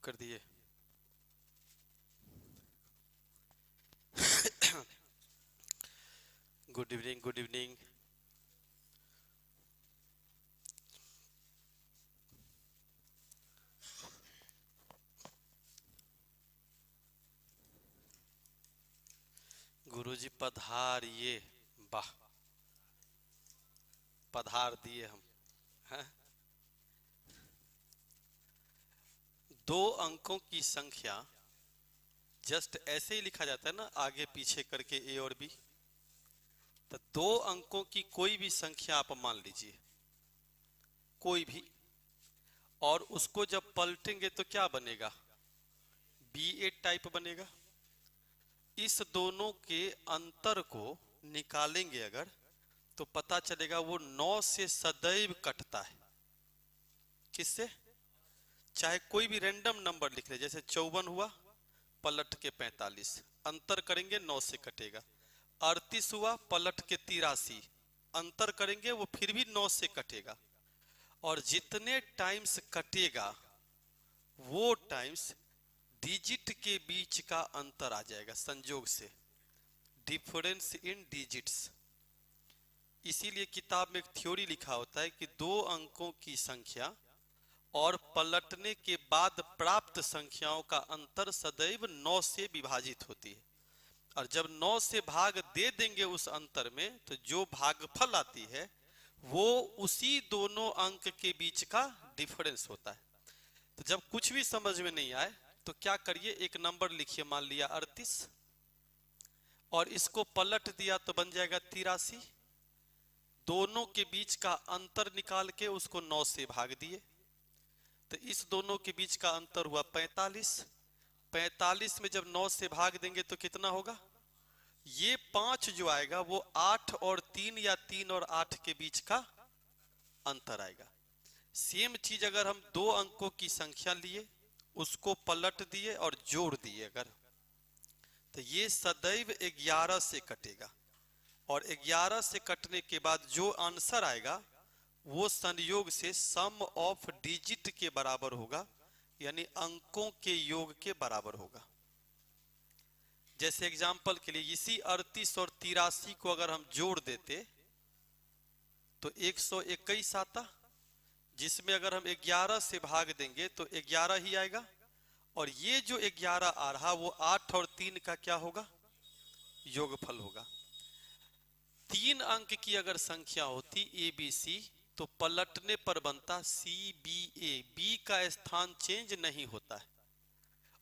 कर दिए। Good evening, good evening. गुरुजी पधारिए। वाह, पधार दिए हम। हैं? दो अंकों की संख्या जस्ट ऐसे ही लिखा जाता है ना, आगे पीछे करके ए और बी। तो दो अंकों की कोई भी संख्या आप मान लीजिए, कोई भी, और उसको जब पलटेंगे तो क्या बनेगा? बी ए टाइप बनेगा। इस दोनों के अंतर को निकालेंगे अगर, तो पता चलेगा वो 9 से सदैव कटता है। किससे? चाहे कोई भी रैंडम नंबर लिख ले, जैसे 54 हुआ, पलट के 45, अंतर करेंगे 9 से कटेगा। 38 हुआ, पलट के 83, अंतर करेंगे वो फिर भी 9 से कटेगा। और जितने टाइम्स कटेगा वो टाइम्स डिजिट के बीच का अंतर आ जाएगा, संयोग से, डिफरेंस इन डिजिट्स। इसीलिए किताब में एक थ्योरी लिखा होता है कि दो अंकों की संख्या और पलटने के बाद प्राप्त संख्याओं का अंतर सदैव 9 से विभाजित होती है। और जब 9 से भाग दे देंगे उस अंतर में, तो जो भागफल आती है वो उसी दोनों अंक के बीच का डिफरेंस होता है। तो जब कुछ भी समझ में नहीं आए तो क्या करिए, एक नंबर लिखिए, मान लिया 38, और इसको पलट दिया तो बन जाएगा 83। दोनों के बीच का अंतर निकाल के उसको 9 से भाग दिए, तो इस दोनों के बीच का अंतर हुआ 45। 45 में जब 9 से भाग देंगे तो कितना होगा? ये 5 जो आएगा वो 8 और 3 या 3 और 8 के बीच का अंतर आएगा। सेम चीज अगर हम दो अंकों की संख्या लिए, उसको पलट दिए और जोड़ दिए अगर, तो ये सदैव 11 से कटेगा। और 11 से कटने के बाद जो आंसर आएगा वो संयोग से सम ऑफ डिजिट के बराबर होगा, यानी अंकों के योग के बराबर होगा। जैसे एग्जाम्पल के लिए इसी 38 और 83 को अगर हम जोड़ देते तो 121 आता, जिसमें अगर हम 11 से भाग देंगे तो 11 ही आएगा। और ये जो 11 आ रहा वो 8 और 3 का क्या होगा? योगफल होगा। 3 अंक की अगर संख्या होती ए बी सी, तो पलटने पर बनता सी बी ए, बी का स्थान चेंज नहीं होता है।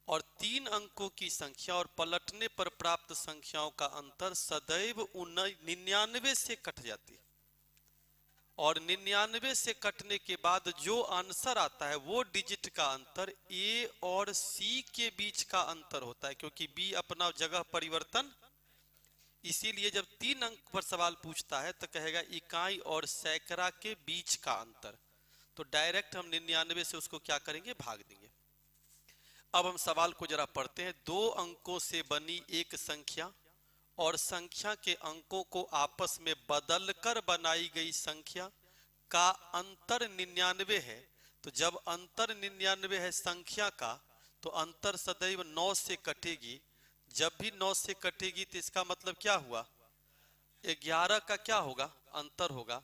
और 3 अंकों की संख्या और पलटने पर प्राप्त संख्याओं का अंतर सदैव 99 से कट जाती है। और 99 से कटने के बाद जो आंसर आता है वो डिजिट का अंतर ए और सी के बीच का अंतर होता है, क्योंकि बी अपना जगह परिवर्तन। इसीलिए जब 3 अंक पर सवाल पूछता है तो कहेगा इकाई और सैकड़ा के बीच का अंतर, तो डायरेक्ट हम 99 से उसको क्या करेंगे? भाग देंगे। अब हम सवाल को जरा पढ़ते हैं। दो अंकों से बनी एक संख्या और संख्या के अंकों को आपस में बदलकर बनाई गई संख्या का अंतर 99 है। तो जब अंतर 99 है संख्या का, तो अंतर सदैव 9 से कटेगी। जब भी 9 से कटेगी तो इसका मतलब क्या हुआ? 11 का क्या होगा? अंतर होगा।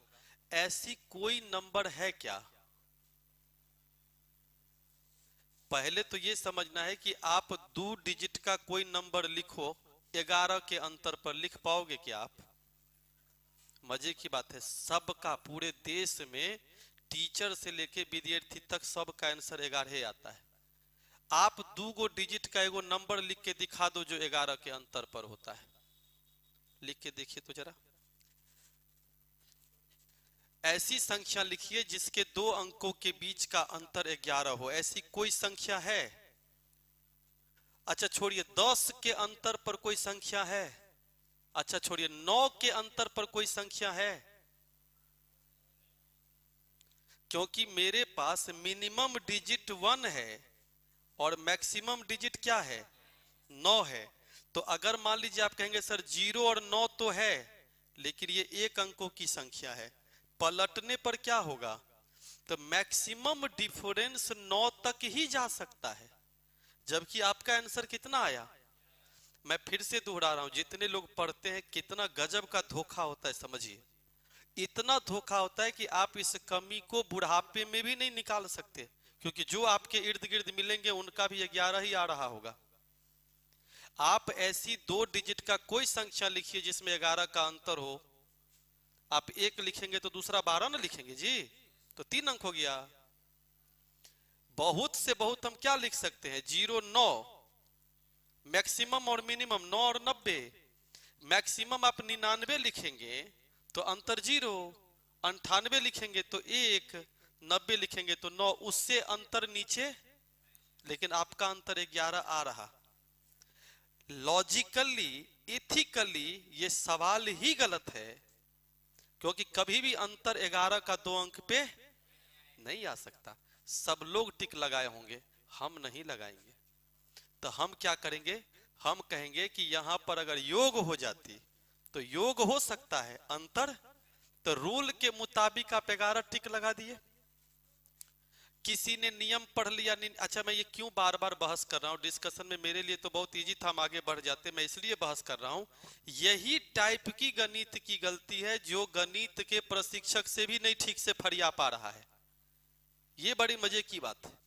ऐसी कोई नंबर है क्या? पहले तो ये समझना है कि आप 2 डिजिट का कोई नंबर लिखो, 11 के अंतर पर लिख पाओगे क्या आप? मजे की बात है, सबका पूरे देश में टीचर से लेके विद्यार्थी तक सबका आंसर 11 आता है। आप 2 गो डिजिट का एगो नंबर लिख के दिखा दो जो 11 के अंतर पर होता है, लिख के देखिए तो जरा। ऐसी संख्या लिखिए जिसके 2 अंकों के बीच का अंतर 11 हो। ऐसी कोई संख्या है? अच्छा छोड़िए, 10 के अंतर पर कोई संख्या है? अच्छा छोड़िए, 9 के अंतर पर कोई संख्या है? क्योंकि मेरे पास मिनिमम डिजिट 1 है और मैक्सिमम डिजिट क्या है? 9 है। तो अगर मान लीजिए आप कहेंगे सर 0 और 9 तो है, लेकिन ये एक अंकों की संख्या है, पलटने पर क्या होगा? तो मैक्सिमम डिफरेंस 9 तक ही जा सकता है। जबकि आपका आंसर कितना आया। मैं फिर से दोहरा रहा हूं, जितने लोग पढ़ते हैं कितना गजब का धोखा होता है, समझिए। इतना धोखा होता है कि आप इस कमी को बुढ़ापे में भी नहीं निकाल सकते, क्योंकि जो आपके इर्द गिर्द मिलेंगे उनका भी 11 ही आ रहा होगा। आप ऐसी 2 डिजिट का कोई संख्या लिखिए जिसमें 11 का अंतर हो। आप 1 लिखेंगे तो दूसरा 12 ना लिखेंगे जी, तो 3 अंक हो गया। बहुत से बहुत हम क्या लिख सकते हैं, 0 9, मैक्सिमम और मिनिमम 9 और 90। मैक्सिमम आप 99 लिखेंगे तो अंतर 0, 98 लिखेंगे तो 1, 90 लिखेंगे तो 9, उससे अंतर नीचे, लेकिन आपका अंतर 11 आ रहा। लॉजिकली, इथिकली ये सवाल ही गलत है, क्योंकि कभी भी अंतर 11 का 2 अंक पे नहीं आ सकता। सब लोग टिक लगाए होंगे, हम नहीं लगाएंगे। तो हम क्या करेंगे, हम कहेंगे कि यहां पर अगर योग हो जाती तो योग हो सकता है, अंतर तो रूल के मुताबिक आप 11 टिक लगा दिए। किसी ने नियम पढ़ लिया नहीं। अच्छा, मैं ये क्यों बार बार बहस कर रहा हूं डिस्कशन में, मेरे लिए तो बहुत इजी था, हम आगे बढ़ जाते, मैं इसलिए बहस कर रहा हूं। यही टाइप की गणित की गलती है जो गणित के प्रशिक्षक से भी नहीं ठीक से फरिया पा रहा है। ये बड़ी मजे की बात है।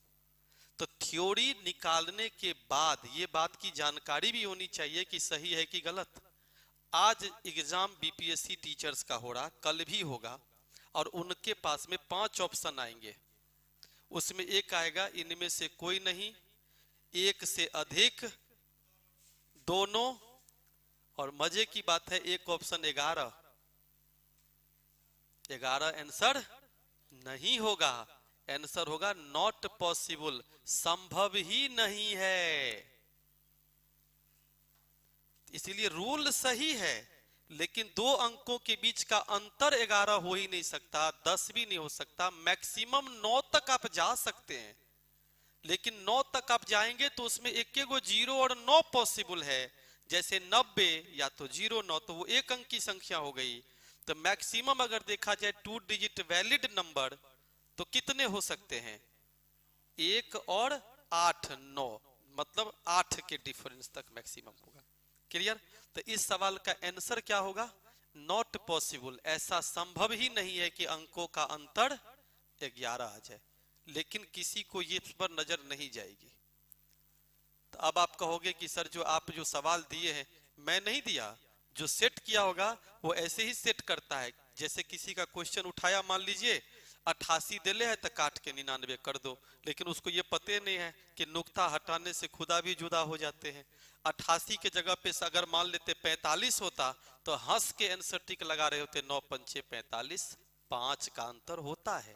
तो थ्योरी निकालने के बाद ये बात की जानकारी भी होनी चाहिए कि सही है कि गलत। आज एग्जाम बीपीएससी टीचर्स का हो रहा, कल भी होगा, और उनके पास में 5 ऑप्शन आएंगे। उसमें एक आएगा इनमें से कोई नहीं, एक से अधिक, दोनों, और मजे की बात है एक ऑप्शन 11। 11 आंसर नहीं होगा, आंसर होगा नॉट पॉसिबल, संभव ही नहीं है। इसीलिए रूल सही है, लेकिन 2 अंकों के बीच का अंतर 11 हो ही नहीं सकता, 10 भी नहीं हो सकता। मैक्सिमम 9 तक आप जा सकते हैं, लेकिन 9 तक आप जाएंगे तो उसमें एक गो 0 और 9 पॉसिबल है। जैसे 90 या तो 0 9, तो वो 1 अंक की संख्या हो गई। तो मैक्सिमम अगर देखा जाए 2 डिजिट वैलिड नंबर तो कितने हो सकते हैं, 1 और 8 9, मतलब 8 के डिफरेंस तक मैक्सिमम होगा। क्लियर। तो इस सवाल का आंसर क्या होगा, नॉट पॉसिबल, ऐसा संभव ही नहीं है कि अंकों का अंतर 11 आ जाए। लेकिन किसी को ये पर नजर नहीं जाएगी। तो अब आप कहोगे कि सर जो सवाल दिए हैं मैं नहीं दिया, जो सेट किया होगा वो ऐसे ही सेट करता है। जैसे किसी का क्वेश्चन उठाया, मान लीजिए 88 दिले है तो काट के 99 कर दो, लेकिन उसको ये पते नहीं है कि नुक्ता हटाने से खुदा भी जुदा हो जाते हैं। 88 के जगह पे अगर मान लेते 45 होता तो हंस के आंसर टिक लगा रहे होते, 9 पंचे 45, 5 का अंतर होता है।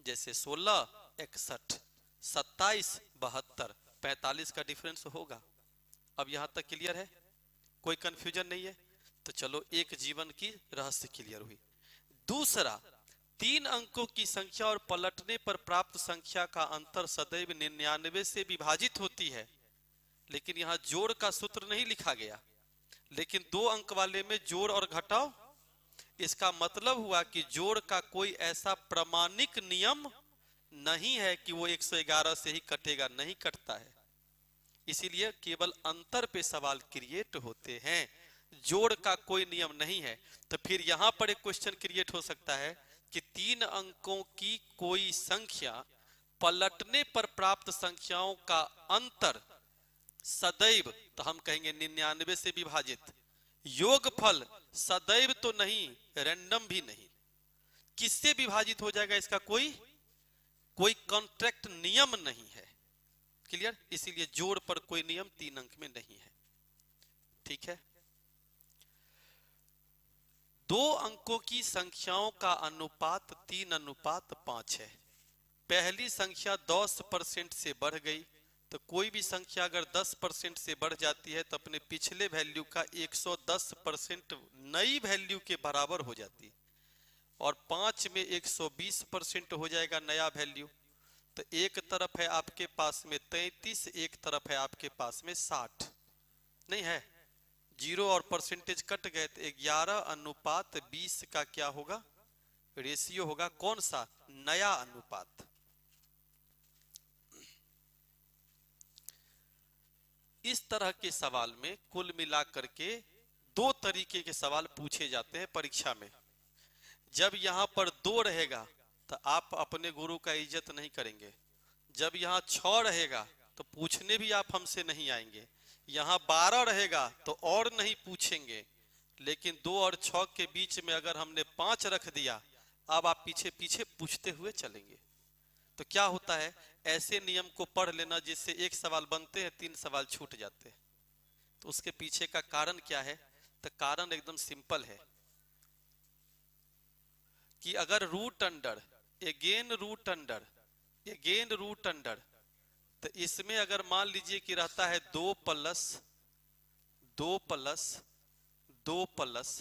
जैसे 16 61, 27 72, 45 का डिफरेंस होगा। अब यहां तक क्लियर है, कोई कंफ्यूजन नहीं है। तो चलो एक जीवन की रहस्य क्लियर हुई। दूसरा, 3 अंकों की संख्या और पलटने पर प्राप्त संख्या का अंतर सदैव 99 से विभाजित होती है। लेकिन यहां जोड़ का सूत्र नहीं लिखा गया, लेकिन 2 अंक वाले में जोड़ और घटाव। इसका मतलब हुआ कि जोड़ का कोई ऐसा प्रामाणिक नियम नहीं है कि वो 111 से ही कटेगा, नहीं कटता है। इसीलिए केवल अंतर पे सवाल क्रिएट होते हैं, जोड़ का कोई नियम नहीं है। तो फिर यहां पर एक क्वेश्चन क्रिएट हो सकता है कि 3 अंकों की कोई संख्या पलटने पर प्राप्त संख्याओं का अंतर सदैव, तो हम कहेंगे 99 से विभाजित, योगफल सदैव तो नहीं, रैंडम भी नहीं, किससे विभाजित हो जाएगा इसका कोई कॉन्ट्रैक्ट नियम नहीं है। क्लियर। इसीलिए जोड़ पर कोई नियम 3 अंक में नहीं है। ठीक है। 2 अंकों की संख्याओं का अनुपात 3:5 है। पहली संख्या 10% से बढ़ गई, तो कोई भी संख्या अगर 10% से बढ़ जाती है तो अपने पिछले वैल्यू का 110% नई वैल्यू के बराबर हो जाती है, और 5 में 120% हो जाएगा नया वैल्यू। तो एक तरफ है आपके पास में 33, एक तरफ है आपके पास में 60, नहीं है, 0 और परसेंटेज कट गए, तो 11:20 का क्या होगा, रेशियो होगा, कौन सा, नया अनुपात। इस तरह के सवाल में कुल मिलाकर के दो तरीके के सवाल पूछे जाते हैं परीक्षा में। जब यहाँ पर 2 रहेगा तो आप अपने गुरु का इज्जत नहीं करेंगे। जब यहाँ 6 रहेगा तो पूछने भी आप हमसे नहीं आएंगे। यहाँ 12 रहेगा तो और नहीं पूछेंगे। लेकिन 2 और 6 के बीच में अगर हमने 5 रख दिया, अब आप पीछे पीछे पूछते हुए चलेंगे। तो क्या होता है, ऐसे नियम को पढ़ लेना जिससे एक सवाल बनते हैं 3 सवाल छूट जाते हैं। तो उसके पीछे का कारण क्या है? तो कारण एकदम सिंपल है कि अगर root under again root under, तो इसमें अगर मान लीजिए कि रहता है 2 प्लस 2 प्लस 2 प्लस,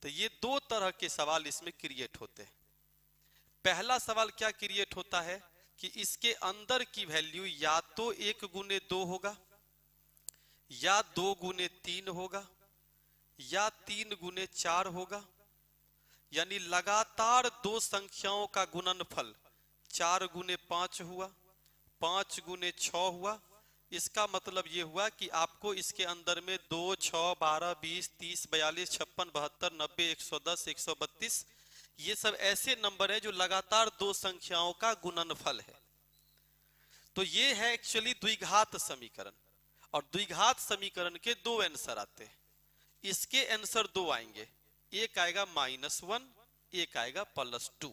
तो ये 2 तरह के सवाल इसमें क्रिएट होते हैं। पहला सवाल क्या क्रिएट होता है कि इसके अंदर की वैल्यू या तो 1 गुने 2 होगा, या 2 गुने 3 होगा, या 3 गुने 4 होगा। यानी लगातार 2 संख्याओं का गुणनफल 4 गुने 5 हुआ, 5 गुने 6 हुआ। इसका मतलब ये हुआ कि आपको इसके अंदर में 2, 6, 12, 20, 30, 42, 56, 72, 90, 110, 132 ये सब ऐसे नंबर है जो लगातार 2 संख्याओं का गुणनफल है। तो ये है एक्चुअली द्विघात समीकरण। और द्विघात समीकरण के 2 आंसर आते हैं। इसके आंसर 2 आएंगे, एक आएगा -1, एक आएगा +2।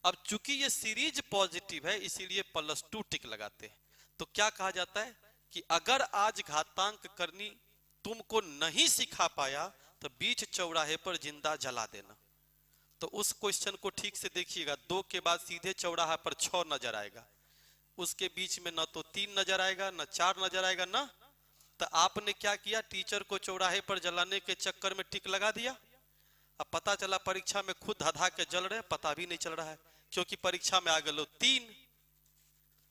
अब चूंकि ये सीरीज पॉजिटिव है इसीलिए +2 टिक लगाते हैं। तो क्या कहा जाता है कि अगर आज घातांक करनी तुमको नहीं सिखा पाया तो बीच चौराहे पर जिंदा जला देना। तो उस क्वेश्चन को ठीक से देखिएगा। 2 के बाद सीधे चौराहा पर 6 नजर आएगा, उसके बीच में ना तो 3 नजर आएगा, ना 4 नजर आएगा ना। तो आपने क्या किया, टीचर को चौराहे पर जलाने के चक्कर में टिक लगा दिया। अब पता चला परीक्षा में खुद धधा के जल रहे, पता भी नहीं चल रहा है क्योंकि परीक्षा में आ गए 3।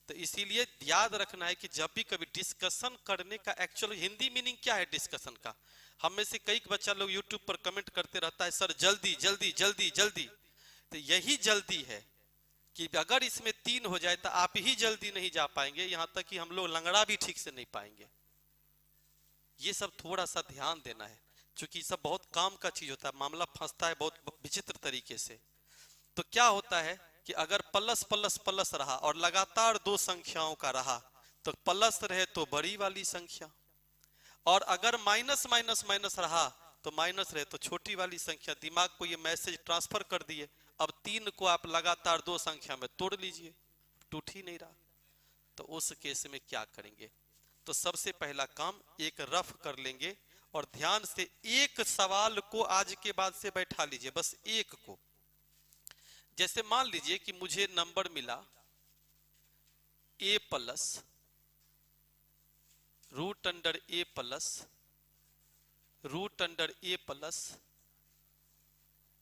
तो इसीलिए याद रखना है कि जब भी कभी डिस्कशन करने का एक्चुअल हिंदी मीनिंग क्या है डिस्कशन का। हम में से कई बच्चा लोग यूट्यूब पर कमेंट करते रहता है, सर जल्दी जल्दी जल्दी जल्दी। तो यही जल्दी है कि अगर इसमें 3 हो जाए तो आप ही जल्दी नहीं जा पाएंगे, यहां तक कि हम लोग लंगड़ा भी ठीक से नहीं पाएंगे। ये सब थोड़ा सा ध्यान देना है क्योंकि सब बहुत काम का चीज होता है, मामला फंसता है बहुत विचित्र तरीके से। तो क्या होता है कि अगर प्लस प्लस प्लस रहा और लगातार 2 संख्याओं का रहा तो प्लस रहे तो बड़ी वाली संख्या, और अगर माइनस माइनस माइनस रहा तो माइनस रहे तो छोटी वाली संख्या। दिमाग को ये मैसेज ट्रांसफर कर दिए। अब 3 को आप लगातार 2 संख्या में तोड़ लीजिए, टूट ही नहीं रहा। तो उस केस में क्या करेंगे? तो सबसे पहला काम एक रफ कर लेंगे और ध्यान से एक सवाल को आज के बाद से बैठा लीजिए, बस एक को। जैसे मान लीजिए कि मुझे नंबर मिला a plus root under a plus root under a plus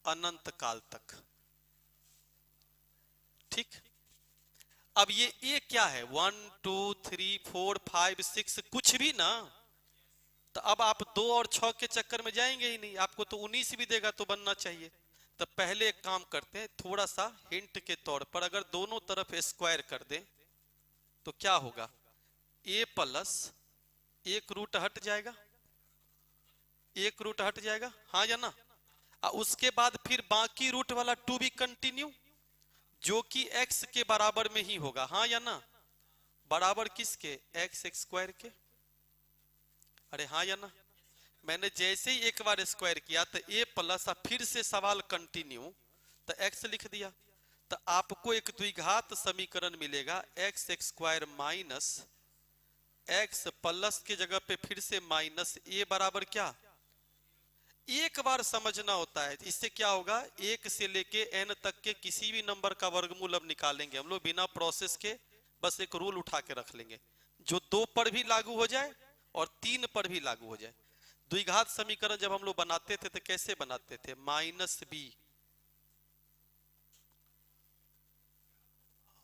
अनंत काल तक। ठीक, अब ये a क्या है? 1 2 3 4 5 6 कुछ भी ना। तो अब आप 2 और 6 के चक्कर में जाएंगे ही नहीं, आपको तो 19 भी देगा तो बनना चाहिए। तो पहले एक काम करते हैं, थोड़ा सा हिंट के तौर पर अगर दोनों तरफ स्क्वायर कर दें तो क्या होगा? a प्लस एक रूट हट जाएगा, एक रूट हट जाएगा, हाँ या ना। उसके बाद फिर बाकी रूट वाला 2 भी कंटिन्यू जो कि x के बराबर में ही होगा, हाँ या ना। बराबर किसके? x स्क्वायर के। अरे हाँ या ना। मैंने जैसे ही एक बार स्क्वायर किया तो a प्लस, फिर से सवाल कंटिन्यू तो x लिख दिया। तो आपको एक द्विघात समीकरण मिलेगा x square minus x plus के जगह पे फिर से माइनस a बराबर क्या? एक बार समझना होता है। इससे क्या होगा, 1 से लेके n तक के किसी भी नंबर का वर्गमूल अब निकालेंगे हम लोग बिना प्रोसेस के। बस एक रूल उठा के रख लेंगे जो 2 पर भी लागू हो जाए और 3 पर भी लागू हो जाए। द्विघात समीकरण जब हम लोग बनाते थे तो कैसे बनाते थे? -b।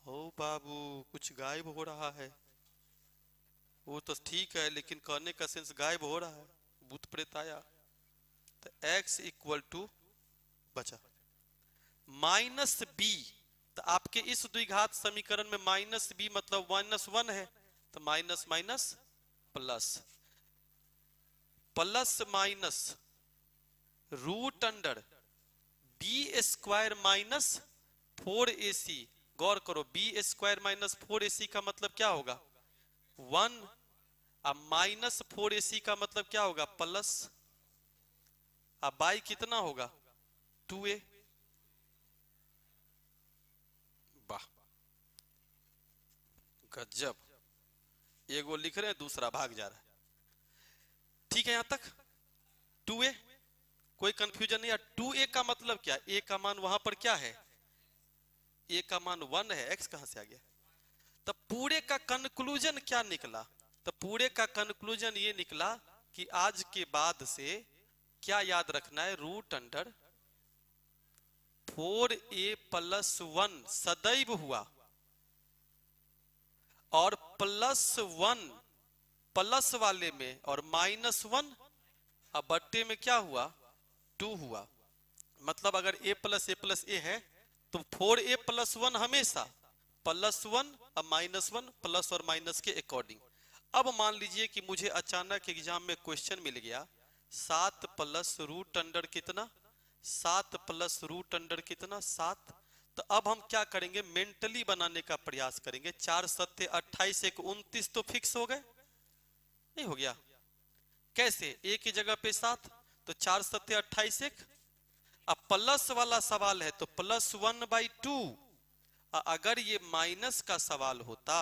ओ बाबू कुछ गायब हो रहा है। वो तो ठीक है लेकिन कहने का सेंस गायब हो रहा है, भूत प्रेत आया। तो x इक्वल टू बचा -b। तो आपके इस द्विघात समीकरण में -b मतलब -1 है, तो minus minus plus plus minus root under B square minus 4ac। गौर करो, बी स्क्वायर माइनस 4ac का मतलब क्या होगा 1, अब माइनस 4ac का मतलब क्या होगा प्लस, अब बाई कितना होगा 2a। वाह गजब, एगो लिख रहे हैं दूसरा भाग जा रहा है। ठीक है यहां तक 2a, कोई कंफ्यूजन नहीं है। 2a का मतलब क्या, a का मान वहां पर क्या है, a का मान 1 है, x कहां से आ गया। तब पूरे का कंक्लूजन क्या निकला, तो पूरे का कंक्लूजन ये निकला कि आज के बाद से क्या याद रखना है, रूट अंडर 4a प्लस 1 सदैव हुआ, और प्लस 1 प्लस वाले में और माइनस 1 अब बट्टे में क्या हुआ 2 हुआ। मतलब अगर a प्लस ए है तो 4a प्लस 1 हमेशा प्लस 1 अब माइनस 1 प्लस और माइनस के अकॉर्डिंग। अब मान लीजिए कि मुझे अचानक एग्जाम में क्वेश्चन मिल गया 7 प्लस रूट अंडर कितना, 7 प्लस रूट अंडर कितना 7। तो अब हम क्या करेंगे, मेंटली बनाने का प्रयास करेंगे। 4 सत्ते 28 एक 29 तो फिक्स हो गए, नहीं हो गया कैसे, एक ही जगह पे 7 तो 4 सत्ते 28 एक। अब प्लस वाला सवाल है तो प्लस 1/2। अगर ये माइनस का सवाल होता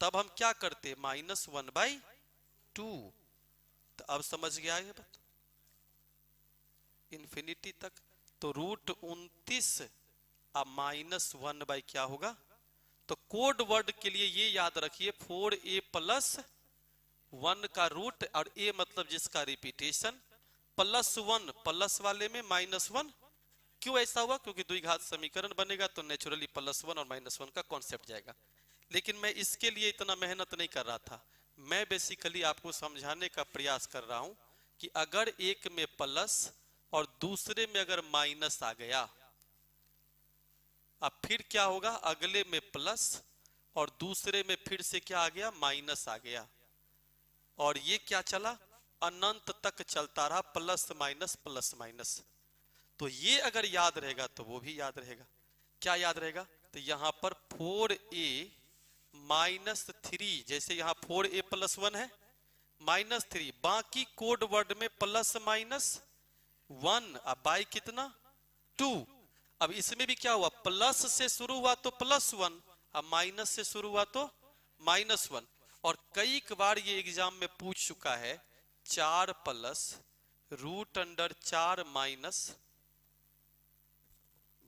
तब हम क्या करते, माइनस 1/2। तो अब समझ गया ये बात इंफिनिटी तक। तो रूट 29 अब माइनस 1 बाई क्या होगा, तो कोड वर्ड के लिए ये याद रखिए 4a प्लस 1 का रूट, और a मतलब जिसका रिपीटेशन, प्लस 1 प्लस वाले में माइनस 1। क्यों ऐसा हुआ, क्योंकि द्विघात समीकरण बनेगा तो नेचुरली प्लस 1 और माइनस 1 का कॉन्सेप्ट जाएगा। लेकिन मैं इसके लिए इतना मेहनत नहीं कर रहा था, मैं बेसिकली आपको समझाने का प्रयास कर रहा हूं कि अगर एक में प्लस और दूसरे में अगर माइनस आ गया, अब फिर क्या होगा, अगले में प्लस और दूसरे में फिर से क्या आ गया माइनस आ गया, और ये क्या चला अनंत तक चलता रहा, प्लस माइनस। तो ये अगर याद रहेगा तो वो भी याद रहेगा। क्या याद रहेगा, तो यहां पर 4a माइनस 3, जैसे यहां 4a प्लस 1 है माइनस 3, बाकी कोड वर्ड में प्लस माइनस 1, अब बाई कितना 2। अब इसमें भी क्या हुआ, प्लस से शुरू हुआ तो प्लस 1, अब माइनस से शुरू हुआ तो माइनस 1। और कई बार ये एग्जाम में पूछ चुका है 4 प्लस रूट अंडर 4 माइनस,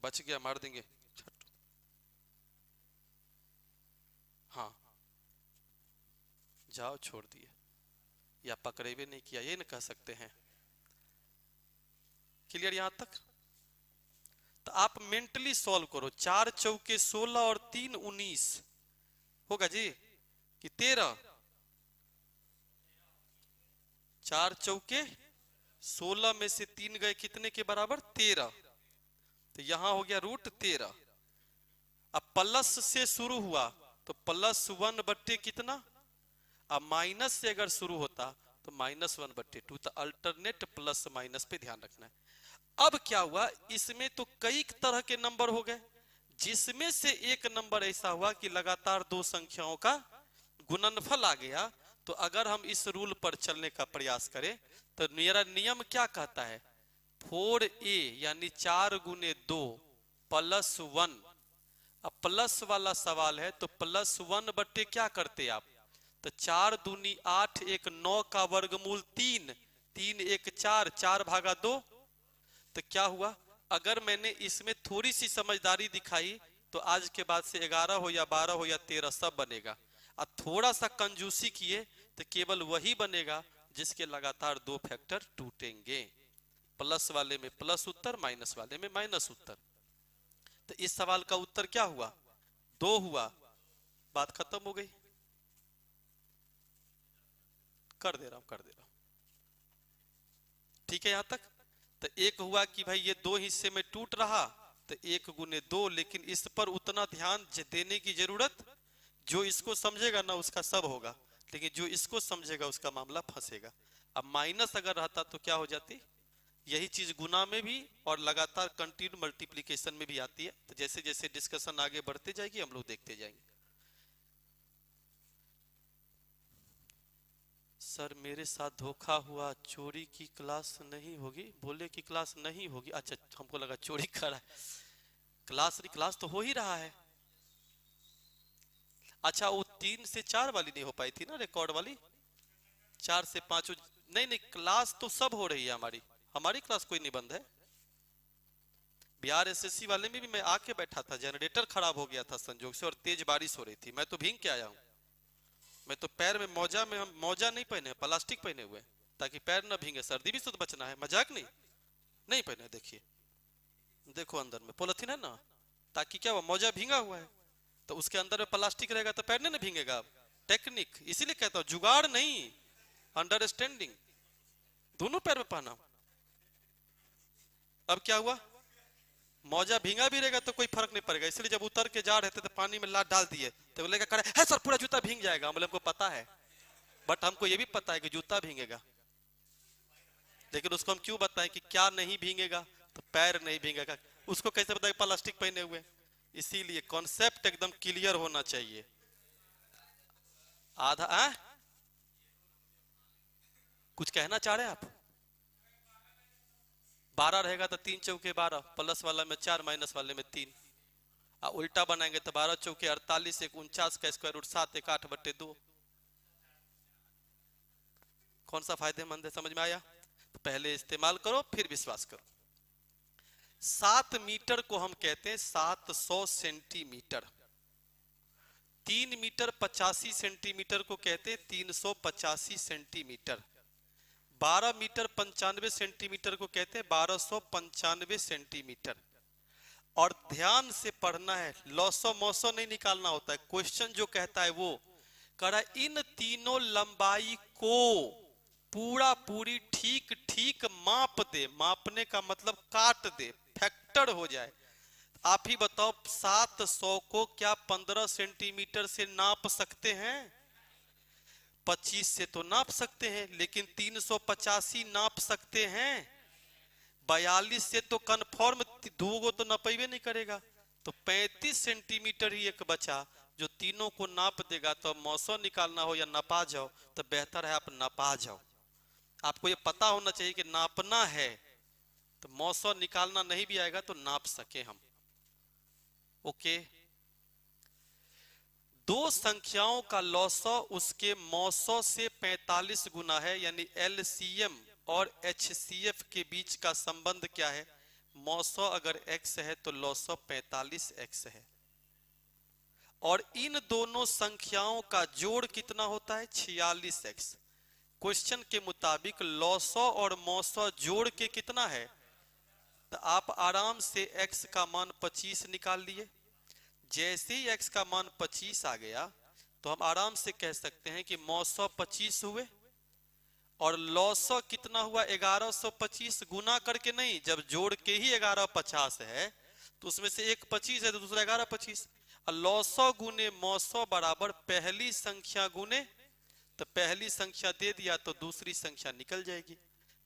बच गया मार देंगे, हाँ जाओ छोड़ दिए, या पकड़े भी नहीं किया, ये न कह सकते हैं। क्लियर यहां तक। तो आप मेंटली सॉल्व करो, 4 चौके 16 और 3 19 होगा जी कि 13, 4 चौके 16 में से 3 गए कितने के बराबर 13, तो यहां हो गया रूट 13। अब प्लस से शुरू हुआ तो प्लस 1/2 कितना, अब माइनस से अगर शुरू होता तो माइनस 1/2। तो अल्टरनेट प्लस माइनस पे ध्यान रखना है। अब क्या हुआ, इसमें तो कई तरह के नंबर हो गए, जिसमें से एक नंबर ऐसा हुआ कि लगातार दो संख्याओं का गुणनफल आ गया। तो अगर हम इस रूल पर चलने का प्रयास करें तो मेरा नियम क्या कहता है, 4a यानी 4 गुने 2 प्लस 1। अब प्लस वाला सवाल है तो प्लस 1/2 क्या करते आप, तो 4 दूनी 8 एक 9 का वर्गमूल 3, 3 एक 4, 4 भागा 2। तो क्या हुआ, अगर मैंने इसमें थोड़ी सी समझदारी दिखाई तो आज के बाद से 11 हो या 12 हो या 13 सब बनेगा। और थोड़ा सा कंजूसी किए तो केवल वही बनेगा जिसके लगातार 2 फैक्टर टूटेंगे, प्लस वाले में प्लस उत्तर, माइनस वाले में माइनस उत्तर। तो इस सवाल का उत्तर क्या हुआ 2 हुआ, बात खत्म हो गई। कर दे रहा हूं ठीक है यहां तक। तो एक हुआ कि भाई ये 2 हिस्से में टूट रहा तो 1 गुने 2, लेकिन इस पर उतना ध्यान देने की जरूरत, जो इसको समझेगा ना उसका सब होगा, लेकिन जो इसको समझेगा उसका मामला फंसेगा। अब माइनस अगर रहता तो क्या हो जाती, यही चीज गुना में भी और लगातार कंटिन्यू मल्टीप्लिकेशन में भी आती है। तो जैसे जैसे डिस्कशन आगे बढ़ते जाएगी हम लोग देखते जाएंगे। सर मेरे साथ धोखा हुआ, चोरी की क्लास नहीं होगी, बोले कि क्लास नहीं होगी। अच्छा हमको लगा चोरी कर रहा है। क्लास तो हो ही रहा है। अच्छा वो 3 से 4 वाली नहीं हो पाई थी ना, रिकॉर्ड वाली 4 से 5। नहीं नहीं क्लास तो सब हो रही है हमारी, हमारी क्लास कोई नहीं बंद है। बिहार एसएससी वाले में भी मैं आके बैठा था, जनरेटर खराब हो गया था संजोग से और तेज बारिश हो रही थी, मैं तो भीग के आया हूँ। मैं तो पैर में मौजा, में हम मौजा नहीं पहने, प्लास्टिक पहने हुए ताकि पैर ना भीगे, सर्दी भी से तो बचना है, मजाक नहीं। नहीं पहने, देखिए देखो अंदर में पॉलिथीन है ना, ताकि क्या हुआ मौजा भींगा हुआ है तो उसके अंदर में प्लास्टिक रहेगा तो पैर नहीं भीगेगा। टेक्निक, इसीलिए कहता हूं जुगाड़ नहीं, अंडरस्टैंडिंग। दोनों पैर में पहना। अब क्या हुआ, मौजा भींगा भी रहेगा तो कोई फर्क नहीं पड़ेगा, इसलिए जब उतर के जा रहे थे तो पानी में लात डाल दिए तो बोलेगा करे है सर पूरा जूता भींग जाएगा। बोले हमको पता है, बट हमको ये भी पता है कि जूता भींगेगा, लेकिन उसको हम क्यों बताएं कि क्या नहीं भींगेगा, तो पैर नहीं भींगेगा। उसको कैसे बताएं प्लास्टिक पहने हुए। इसीलिए कॉन्सेप्ट एकदम क्लियर होना चाहिए। आधा कुछ कहना चाह रहे हैं आप। 12 रहेगा तो 3 चौके 12, प्लस वाला में 4 माइनस वाले में 3, उल्टा बनाएंगे तो 12 चौके 48, 49 का स्क्वायर रूट 7, 1 8/2। कौन सा फायदेमंद है, समझ में आया। तो पहले इस्तेमाल करो फिर विश्वास करो। 7 मीटर को हम कहते हैं 700 सेंटीमीटर। 3 मीटर 85 सेंटीमीटर को कहते हैं 385 सेंटीमीटर। 12 मीटर 95 सेंटीमीटर को कहते हैं 1295 सेंटीमीटर। और ध्यान से पढ़ना है, लौसो मौसो नहीं निकालना होता है। क्वेश्चन जो कहता है वो कह इन तीनों लंबाई को पूरा पूरी ठीक ठीक माप दे। मापने का मतलब काट दे, फैक्टर हो जाए। आप ही बताओ 700 को क्या 15 सेंटीमीटर से नाप सकते हैं? 25 से तो नाप सकते हैं, लेकिन 385 नाप सकते हैं? 42 से तो कन्फर्म दूगो तो नपेबे नहीं करेगा। तो 35 सेंटीमीटर ही एक बचा जो तीनों को नाप देगा। तो मौसम निकालना हो या नपा जाओ तो बेहतर है आप नपा जाओ। आपको ये पता होना चाहिए कि नापना है, तो मौसम निकालना नहीं भी आएगा तो नाप सके हम। ओके, दो संख्याओं का लौसौ उसके मौसौ से 45 गुना है, यानी एलसीएम और एचसीएफ के बीच का संबंध क्या है? मौसौ अगर x है तो लौसौ 45x है। और इन दोनों संख्याओं का जोड़ कितना होता है? 46x। क्वेश्चन के मुताबिक लौसौ और मौसौ जोड़ के कितना है? तो आप आराम से x का मान 25 निकाल लिए। जैसे ही x का मान 25 आ गया तो हम आराम से कह सकते हैं कि मौसौ 25 हुए और लौसौ कितना हुआ? 1125। गुना करके नहीं, जब जोड़ के ही 1150 है तो उसमें से एक 25 है तो दूसरा 1125। और लौसौ गुने मौसौ बराबर पहली संख्या गुने, तो पहली संख्या दे दिया तो दूसरी संख्या निकल जाएगी।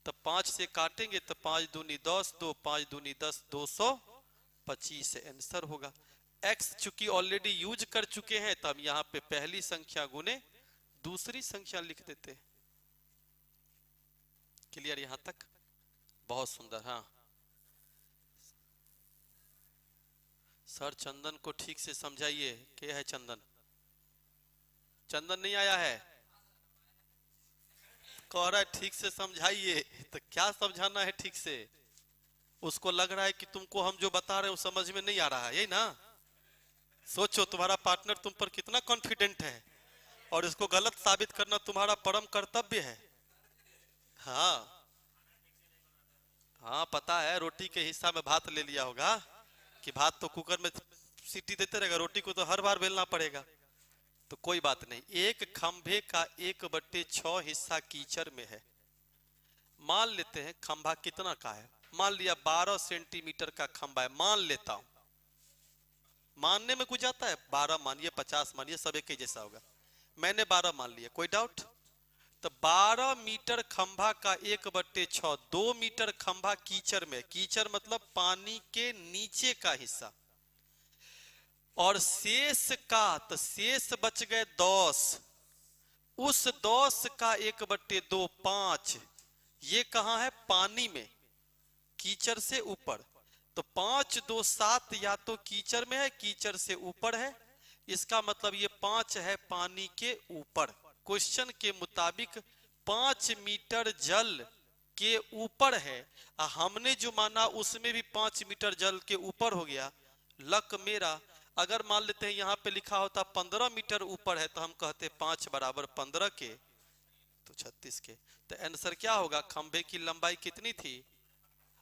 तो 5 से काटेंगे तो 5 दूनी 10, 2 5 दूनी 10, 225 आंसर होगा। x चूंकि ऑलरेडी यूज कर चुके हैं तो हम यहां पे पहली संख्या गुने दूसरी संख्या लिख देते हैं। क्लियर यहां तक? बहुत सुंदर। हाँ सर चंदन को ठीक से समझाइए। क्या है चंदन? चंदन नहीं आया है, कह रहा है ठीक से समझाइए। तो क्या समझाना है ठीक से? उसको लग रहा है कि तुमको हम जो बता रहे हैं वो समझ में नहीं आ रहा है, यही ना? सोचो तुम्हारा पार्टनर तुम पर कितना कॉन्फिडेंट है और इसको गलत साबित करना तुम्हारा परम कर्तव्य है। हाँ हाँ पता है, रोटी के हिस्सा में भात ले लिया होगा कि भात तो कुकर में सीटी देते रहेगा, रोटी को तो हर बार बेलना पड़ेगा। तो कोई बात नहीं, एक खंभे का 1/6 हिस्सा कीचड़ में है। मान लेते हैं खंभा कितना का है, मान लिया 12 सेंटीमीटर का खंभा है, मान लेता हूं। मानने में कुछ जाता है, 12 मानिए 50 मानिए सब एक ही जैसा होगा। मैंने 12 मान लिया, कोई डाउट? तो 12 मीटर खंभा का 1/6, 2 मीटर खंभा कीचड़ में, कीचड़ मतलब पानी के नीचे का हिस्सा, और शेष का, तो शेष बच गए 10, उस 10 का 1/2, 5, ये कहां है? पानी में, कीचड़ से ऊपर। तो 5 2 7 या तो कीचड़ में है, कीचड़ से ऊपर है, इसका मतलब ये 5 है पानी के ऊपर। क्वेश्चन के मुताबिक 5 मीटर जल के ऊपर है, हमने जो माना उसमें भी 5 मीटर जल के ऊपर हो गया। लक मेरा, अगर मान लेते हैं यहाँ पे लिखा होता 15 मीटर ऊपर है, तो हम कहते 5 बराबर 15 के, तो 36 के। तो आंसर क्या होगा? खंभे की लंबाई कितनी थी?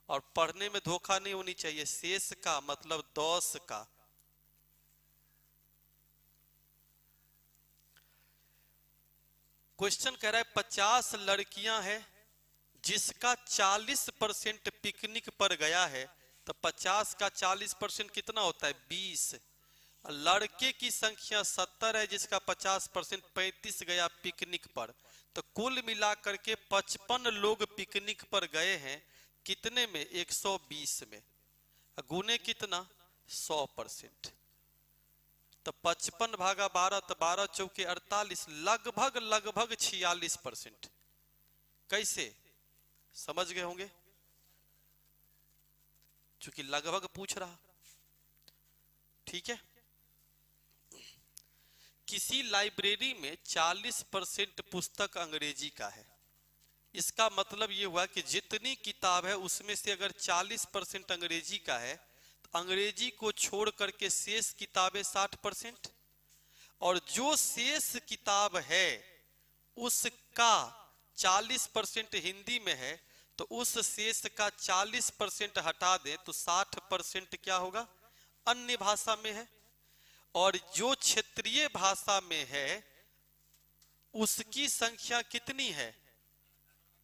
और पढ़ने में धोखा नहीं होनी चाहिए, शेष का मतलब 10 का। क्वेश्चन कह रहा है 50 लड़कियां हैं जिसका 40% पिकनिक पर गया है, तो 50 का 40% कितना होता है? 20। लड़के की संख्या 70 है जिसका 50%, 35 गया पिकनिक पर, तो कुल मिलाकर के 55 लोग पिकनिक पर गए हैं, कितने में? 120 में। गुने कितना? 100%। तो 55 भागा 12, तो 12 चौके 48, लगभग 46%। कैसे? समझ गए होंगे, क्योंकि लगभग पूछ रहा। ठीक है। किसी लाइब्रेरी में 40% पुस्तक अंग्रेजी का है, इसका मतलब यह हुआ कि जितनी किताब है उसमें से अगर 40% अंग्रेजी का है, तो अंग्रेजी को छोड़ करके शेष किताबें 60%, और जो शेष किताब है उसका 40% हिंदी में है, तो उस शेष का 40% हटा दें तो 60% क्या होगा? अन्य भाषा में है। और जो क्षेत्रीय भाषा में है उसकी संख्या कितनी है?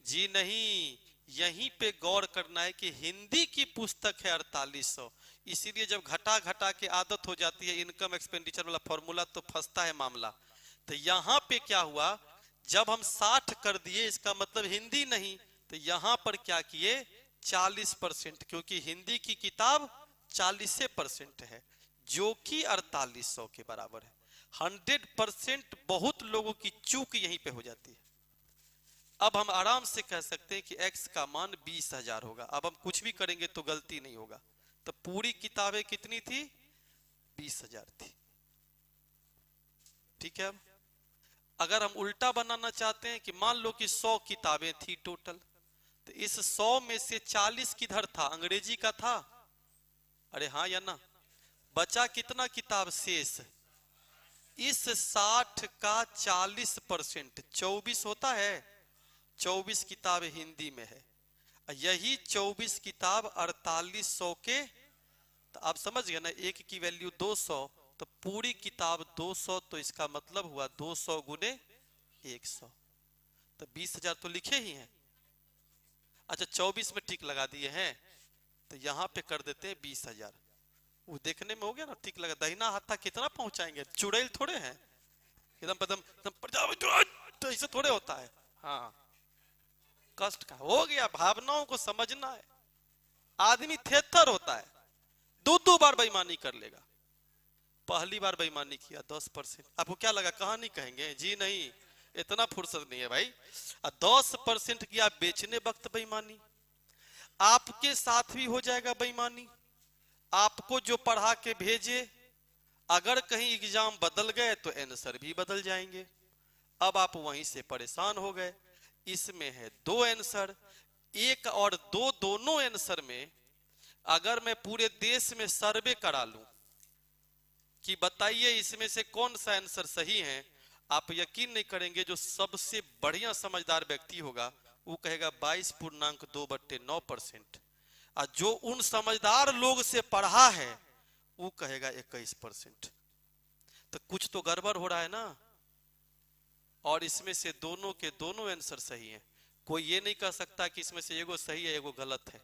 जी नहीं, यहीं पे गौर करना है कि हिंदी की पुस्तक है 4800, इसीलिए जब घटा घटा के आदत हो जाती है इनकम एक्सपेंडिचर वाला फॉर्मूला, तो फंसता है मामला। तो यहां पे क्या हुआ? जब हम 60 कर दिए, इसका मतलब हिंदी नहीं, तो यहां पर क्या किए? 40%, क्योंकि हिंदी की किताब 40% है, जो कि 4800 के बराबर है। 100%। बहुत लोगों की चूक यहीं पे हो जाती है। अब हम आराम से कह सकते हैं कि x का मान 20,000 होगा। अब हम कुछ भी करेंगे तो गलती नहीं होगा। तो पूरी किताबें कितनी थी? 20,000 थी। ठीक है। अब अगर हम उल्टा बनाना चाहते हैं कि मान लो कि 100 किताबें थी टोटल, तो इस 100 में से 40 किधर था? अंग्रेजी का था। अरे हाँ या ना? बचा कितना किताब शेष? इस 60 का 40% 24 होता है। 24 किताब हिंदी में है, यही 24 किताब 4800 के, तो आप समझ गए ना, एक की वैल्यू 200, तो पूरी किताब 200, तो इसका मतलब हुआ 200 गुने 100, तो 20,000 तो लिखे ही हैं। अच्छा 24 में टिक लगा दिए हैं, तो यहां पे कर देते हैं 20,000। वो देखने में हो गया ना टिक लगा। दहिना हाथा कितना पहुंचाएंगे? चुड़ैल थोड़े हैं, एकदम तो ऐसे थोड़े होता है। हाँ, कष्ट का हो गया, भावनाओं को समझना है। आदमी थेथर होता है, दो बार बेईमानी कर लेगा। पहली बार बेईमानी किया 10%, आपको क्या लगा कहानी कहेंगे? जी नहीं, इतना फुर्सत नहीं है भाई। 10% किया बेचने वक्त बेईमानी, आपके साथ भी हो जाएगा बेईमानी। आपको जो पढ़ा के भेजे, अगर कहीं एग्जाम बदल गए तो आंसर भी बदल जाएंगे। अब आप वहीं से परेशान हो गए। इसमें है 2 आंसर, 1 और 2, दोनों आंसर में अगर मैं पूरे देश में सर्वे करा लूं कि बताइए इसमें से कौन सा आंसर सही है, आप यकीन नहीं करेंगे, जो सबसे बढ़िया समझदार व्यक्ति होगा वो कहेगा 22.2/9%, और जो उन समझदार लोग से पढ़ा है वो कहेगा 21%। तो कुछ तो गड़बड़ हो रहा है ना। और इसमें से दोनों के दोनों आंसर सही हैं। कोई ये नहीं कह सकता कि इसमें से एगो सही है एगो गलत है।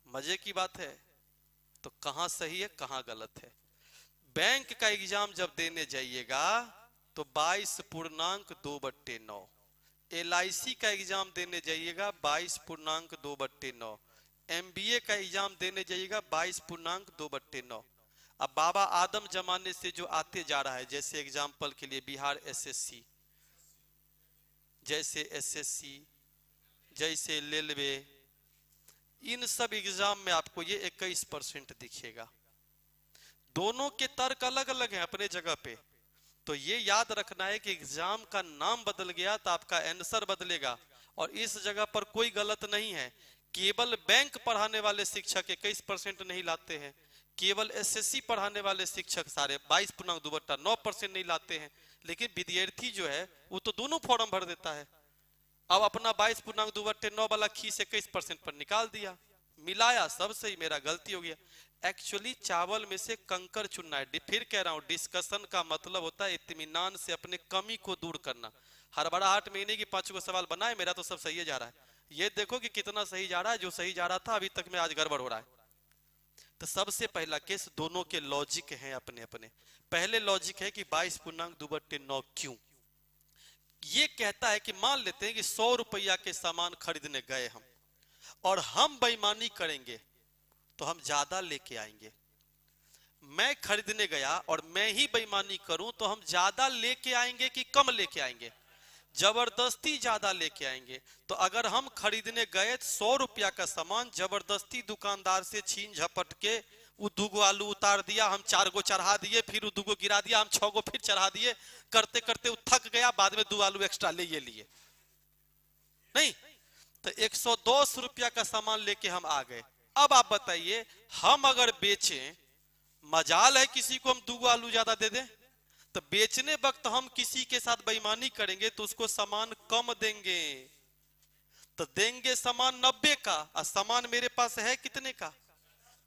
मजे की बात है। तो कहां सही है कहां गलत है? बैंक का एग्जाम जब देने जाइएगा तो 22.2/9। LIC का एग्जाम देने जाइएगा 22.2/9। MBA का एग्जाम देने जाइएगा 22.2/9। अब बाबा आदम जमाने से जो आते जा रहा है, जैसे एग्जाम्पल के लिए बिहार SSC, जैसे रेलवे, इन सब एग्जाम में आपको ये 21% दिखेगा। दोनों के तर्क अलग अलग हैं अपने जगह पे, तो ये याद रखना है कि एग्जाम का नाम बदल गया तो आपका आंसर बदलेगा, और इस जगह पर कोई गलत नहीं है। केवल बैंक पढ़ाने वाले शिक्षक 21% नहीं लाते हैं, केवल SSC पढ़ाने वाले शिक्षक सारे 22.2/9% नहीं लाते हैं, लेकिन विद्यार्थी जो है वो तो दोनों फॉर्म भर देता है। अब अपना 22.2/9 वाला खीस 21% पर निकाल दिया, मिलाया सब सही, मेरा गलती हो गया। एक्चुअली चावल में से कंकर चुनना है। फिर कह रहा हूं, डिस्कशन का मतलब होता है इत्मीनान से अपने कमी को दूर करना। हड़बड़ाहट में नहीं कि 5 को सवाल बनाए, मेरा तो सब सही जा रहा है, ये देखो कि कितना सही जा रहा है, जो सही जा रहा था अभी तक में आज गड़बड़ हो रहा है। तो सबसे पहला केस, दोनों के लॉजिक हैं अपने अपने। पहले लॉजिक है कि 22.2/9 क्यों? ये कहता है कि मान लेते हैं कि 100 रुपया के सामान खरीदने गए हम, और हम बेईमानी करेंगे तो हम ज्यादा लेके आएंगे। मैं खरीदने गया और मैं ही बेईमानी करूं तो हम ज्यादा लेके आएंगे कि कम लेके आएंगे? जबरदस्ती ज्यादा लेके आएंगे। तो अगर हम खरीदने गए 100 रुपया का सामान, जबरदस्ती दुकानदार से छीन झपट के वो 2 गो आलू उतार दिया, हम 4 गो चढ़ा दिए, फिर वो 2 गो गिरा दिया, हम 6 गो फिर चढ़ा दिए, करते करते वो थक गया, बाद में 2 आलू एक्स्ट्रा ले ये लिए नहीं, तो 110 रुपया का सामान लेके हम आ गए। अब आप बताइए, हम अगर बेचें, मजाल है किसी को हम 2 गो आलू ज्यादा दे दें, तो बेचने वक्त हम किसी के साथ बेईमानी करेंगे तो उसको सामान कम देंगे। तो देंगे सामान 90 का, और सामान मेरे पास है कितने का?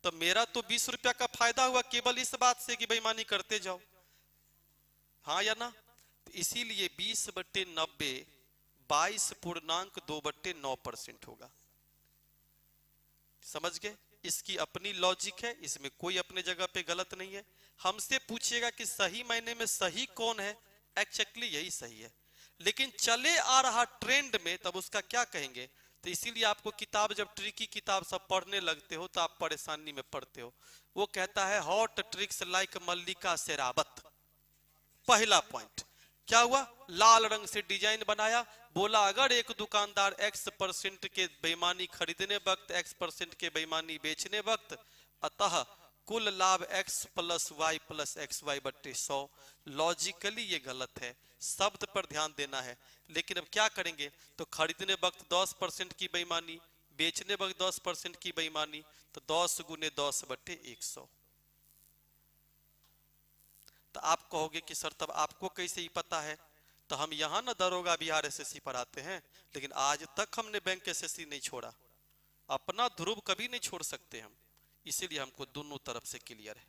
तो मेरा तो 20 रुपया का फायदा हुआ केवल इस बात से कि बेईमानी करते जाओ, हाँ या ना? तो इसीलिए 20/90 22.2/9% होगा। समझ गए? इसकी अपनी लॉजिक है, इसमें कोई अपने जगह पे गलत नहीं है। हमसे पूछिएगा कि सही मायने में सही कौन है, एक्चुअली यही सही है, लेकिन चले आ रहा ट्रेंड में तब उसका क्या कहेंगे? तो इसीलिए आपको किताब, जब ट्रिकी किताब सब पढ़ने लगते हो तो आप परेशानी में पढ़ते हो। वो कहता है हॉट ट्रिक्स लाइक मल्लिका शेरावत। पहला पॉइंट क्या हुआ? लाल रंग से डिजाइन बनाया, बोला अगर एक दुकानदार X% के बेईमानी खरीदने वक्त, X% के बेईमानी बेचने वक्त, अतः कुल लाभ X + Y + XY/100। लॉजिकली ये गलत है, शब्द पर ध्यान देना है। लेकिन अब क्या करेंगे? तो खरीदने वक्त 10% की बेईमानी, बेचने वक्त 10% की बेईमानी, तो 10 × 10/100। तो आप कहोगे कि सर तब आपको कैसे ही पता है? तो हम यहाँ ना दरोगा बिहार SSC पढ़ाते हैं, लेकिन आज तक हमने बैंक SSC नहीं छोड़ा, अपना ध्रुव कभी नहीं छोड़ सकते हम, इसीलिए हमको दोनों तरफ से क्लियर है।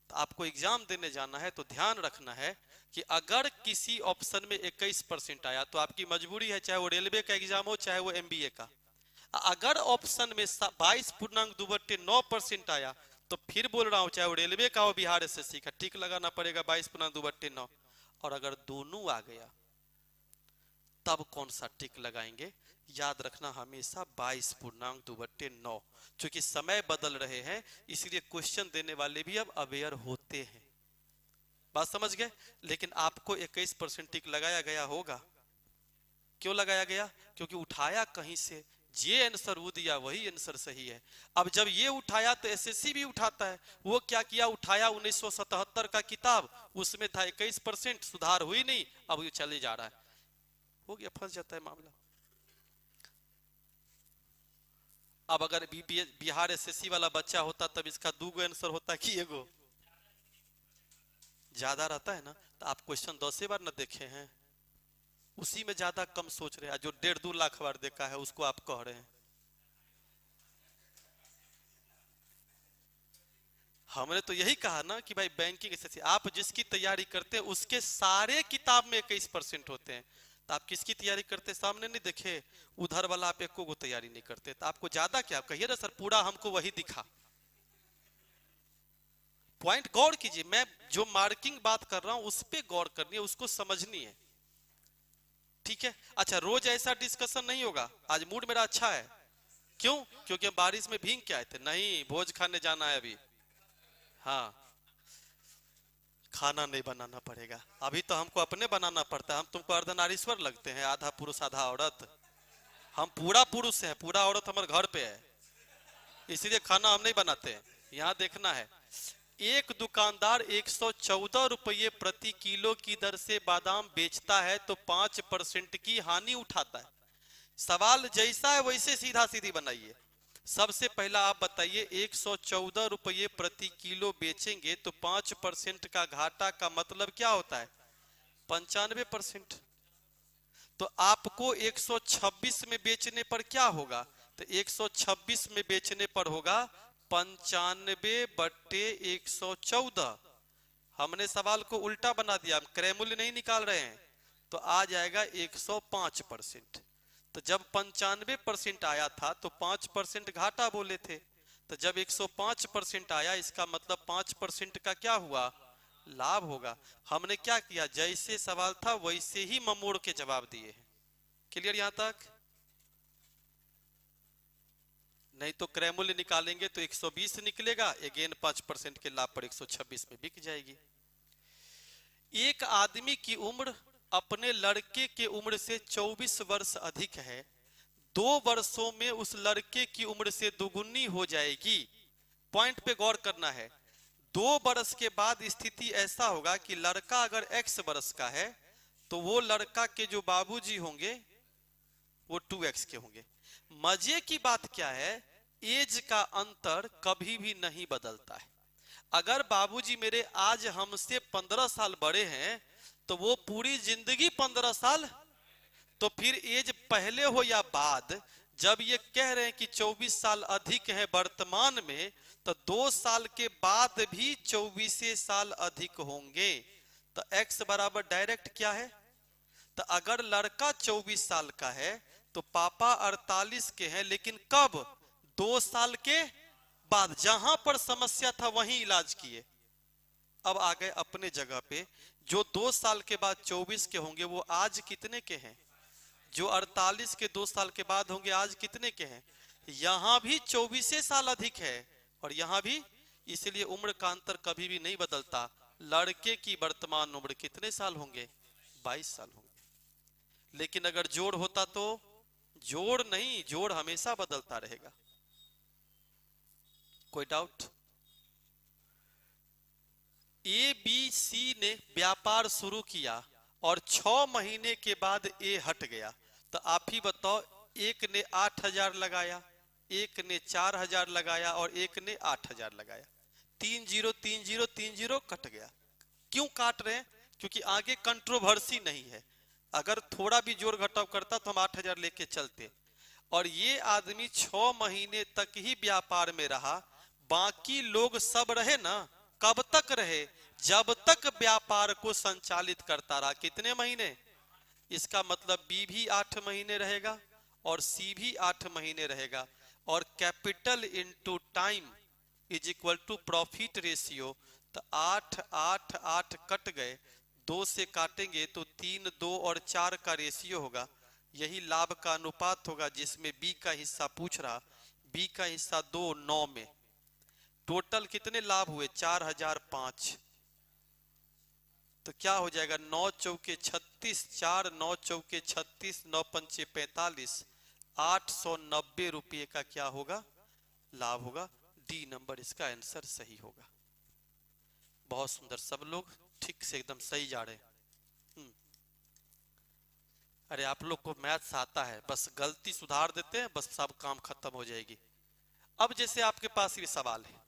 तो आपको एग्जाम देने जाना है तो ध्यान रखना है कि अगर किसी ऑप्शन में 21% आया तो आपकी मजबूरी है, चाहे वो रेलवे का एग्जाम हो चाहे वो MBA का। अगर ऑप्शन में 22.2/9% आया तो फिर बोल रहा हूं, चाहे वो रेलवे का हो बिहार SSC का, टिक लगाना पड़ेगा 22.2/9। और अगर दोनों आ गया तब कौन सा टिक लगाएंगे? याद रखना हमेशा 22.2/9, क्योंकि समय बदल रहे हैं, इसलिए क्वेश्चन देने वाले भी अब अवेयर होते हैं। बात समझ गए? लेकिन आपको 21% टिक लगाया गया होगा। क्यों लगाया गया? क्योंकि उठाया कहीं से, ये आंसर वो दिया वही आंसर सही है। अब जब ये उठाया तो SSC भी उठाता है। वो क्या किया? उठाया 1977 का किताब, उसमें था 21%, सुधार हुई नहीं, अब ये चले जा रहा है, हो गया, फंस जाता है मामला। अब अगर बिहार SSC वाला बच्चा होता तब इसका 2 गो आंसर होता कि 1 गो ज्यादा रहता है ना। तो आप क्वेश्चन 10 बार न देखे हैं, उसी में ज्यादा कम सोच रहे हैं। जो 1.5-2 लाख बार देखा है उसको आप कह रहे हैं। हमने तो यही कहा ना कि भाई बैंकिंग SSC आप जिसकी तैयारी करते हैं उसके सारे किताब में 21% होते हैं। तो आप किसकी तैयारी करते? सामने नहीं देखे, उधर वाला आप एको को तैयारी नहीं करते, तो आपको ज्यादा क्या? कहिए ना सर पूरा हमको वही दिखा, पॉइंट गौर कीजिए, मैं जो मार्किंग बात कर रहा हूं उस पे गौर करनी है, उसको समझनी है, ठीक है। अच्छा, रोज ऐसा डिस्कशन नहीं होगा, आज मूड मेरा अच्छा है, क्यों? क्योंकि हम बारिश में भीग के आए थे, नहीं भोज खाने जाना है अभी। हाँ, खाना नहीं बनाना पड़ेगा अभी, तो हमको अपने बनाना पड़ता है। हम तुमको अर्धनारीश्वर लगते हैं, आधा पुरुष आधा औरत? हम पूरा पुरुष हैं, पूरा औरत हमारे घर पे है, इसलिए खाना हम नहीं बनाते हैं। यहाँ देखना है, एक दुकानदार 114 रुपये प्रति किलो की दर से बादाम बेचता है तो 5% की हानि उठाता है। सवाल जैसा है वैसे सीधा सीधी बनाइए। सबसे पहला आप बताइए, 114 रुपये प्रति किलो बेचेंगे तो 5% का घाटा का मतलब क्या होता है? 95%। तो आपको 126 में बेचने पर क्या होगा? तो 126 में बेचने पर होगा 95/114। हमने सवाल को उल्टा बना दिया, हम क्रय मूल्य नहीं निकाल रहे हैं, तो आ जाएगा 105%। तो जब 95% आया था तो 5% घाटा बोले थे, तो जब 105% आया इसका मतलब 5% का क्या हुआ? लाभ होगा। हमने क्या किया, जैसे सवाल था वैसे ही ममोड़ के जवाब दिए हैं। क्लियर यहां तक? नहीं तो क्रय मूल्य निकालेंगे तो 120 निकलेगा, अगेन 5% के लाभ पर 126 में बिक जाएगी। एक आदमी की उम्र अपने लड़के के उम्र से 24 वर्ष अधिक है, 2 वर्षों में उस लड़के की उम्र से दुगुनी हो जाएगी। पॉइंट पे गौर करना है, 2 वर्ष के बाद स्थिति ऐसा होगा कि लड़का अगर x वर्ष का है तो वो लड़का के जो बाबूजी होंगे वो 2x के होंगे। मजे की बात क्या है, एज का अंतर कभी भी नहीं बदलता है। अगर बाबूजी मेरे आज हमसे 15 साल बड़े हैं तो वो पूरी जिंदगी 15 साल, तो फिर एज पहले हो या बाद, जब ये कह रहे हैं कि 24 साल अधिक है वर्तमान में, तो 2 साल के बाद भी 24 साल अधिक होंगे। तो x बराबर डायरेक्ट क्या है? तो अगर लड़का 24 साल का है तो पापा 48 के हैं, लेकिन कब? 2 साल के बाद। जहां पर समस्या था वहीं इलाज किए। अब आ गए अपने जगह पे, जो 2 साल के बाद 24 के होंगे वो आज कितने के हैं? जो 48 के 2 साल के बाद होंगे आज कितने के हैं? यहां भी 24 साल अधिक है और यहां भी, इसलिए उम्र का अंतर कभी भी नहीं बदलता। लड़के की वर्तमान उम्र कितने साल होंगे? 22 साल होंगे। लेकिन अगर जोड़ होता तो? जोड़ नहीं, जोड़ हमेशा बदलता रहेगा। कोई डाउट? ए बी सी ने व्यापार शुरू किया और 6 महीने के बाद ए हट गया, तो आप ही बताओ, एक ने 8,000 लगाया, एक ने 4,000 लगाया और एक ने 8,000 लगाया। 3 0 3 0 3 0 कट गया। क्यों काट रहे हैं? क्योंकि आगे कंट्रोवर्सी नहीं है। अगर थोड़ा भी जोड़ घटाव करता तो हम 8,000 लेके चलते। और ये आदमी 6 महीने तक ही व्यापार में रहा, बाकी लोग सब रहे ना। कब तक रहे? जब तक व्यापार को संचालित करता रहा। कितने महीने? इसका मतलब बी भी 8 महीने रहेगा और सी भी 8 महीने रहेगा। और capital into time is equal to profit ratio. तो 8 8 8 कट गए, 2 से काटेंगे तो 3 2 और 4 का रेशियो होगा। यही लाभ का अनुपात होगा जिसमें बी का हिस्सा पूछ रहा। बी का हिस्सा 2 9 में। टोटल कितने लाभ हुए? 4,005। तो क्या हो जाएगा? 9 चौके 36, 4 9 चौके 36, 9 पंचे 45, 890 रुपये का क्या होगा? लाभ होगा। डी नंबर इसका आंसर सही होगा। बहुत सुंदर, सब लोग ठीक से एकदम सही जा रहे हैं। अरे आप लोग को मैथ्स आता है, बस गलती सुधार देते हैं, बस सब काम खत्म हो जाएगी। अब जैसे आपके पास ये सवाल है,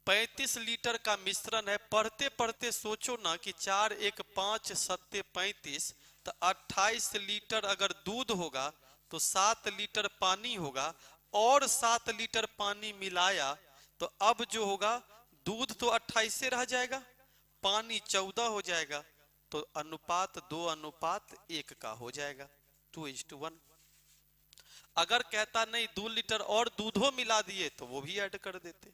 35 लीटर का मिश्रण है। पढ़ते पढ़ते सोचो ना कि 4 1 5 7 35, तो 28 लीटर अगर दूध होगा तो 7 लीटर पानी होगा, और 7 लीटर पानी मिलाया तो अब जो होगा, दूध तो 28 से रह जाएगा, पानी 14 हो जाएगा, तो अनुपात 2:1 का हो जाएगा, 2:1। अगर कहता नहीं 2 लीटर और दूधो मिला दिए तो वो भी ऐड कर देते।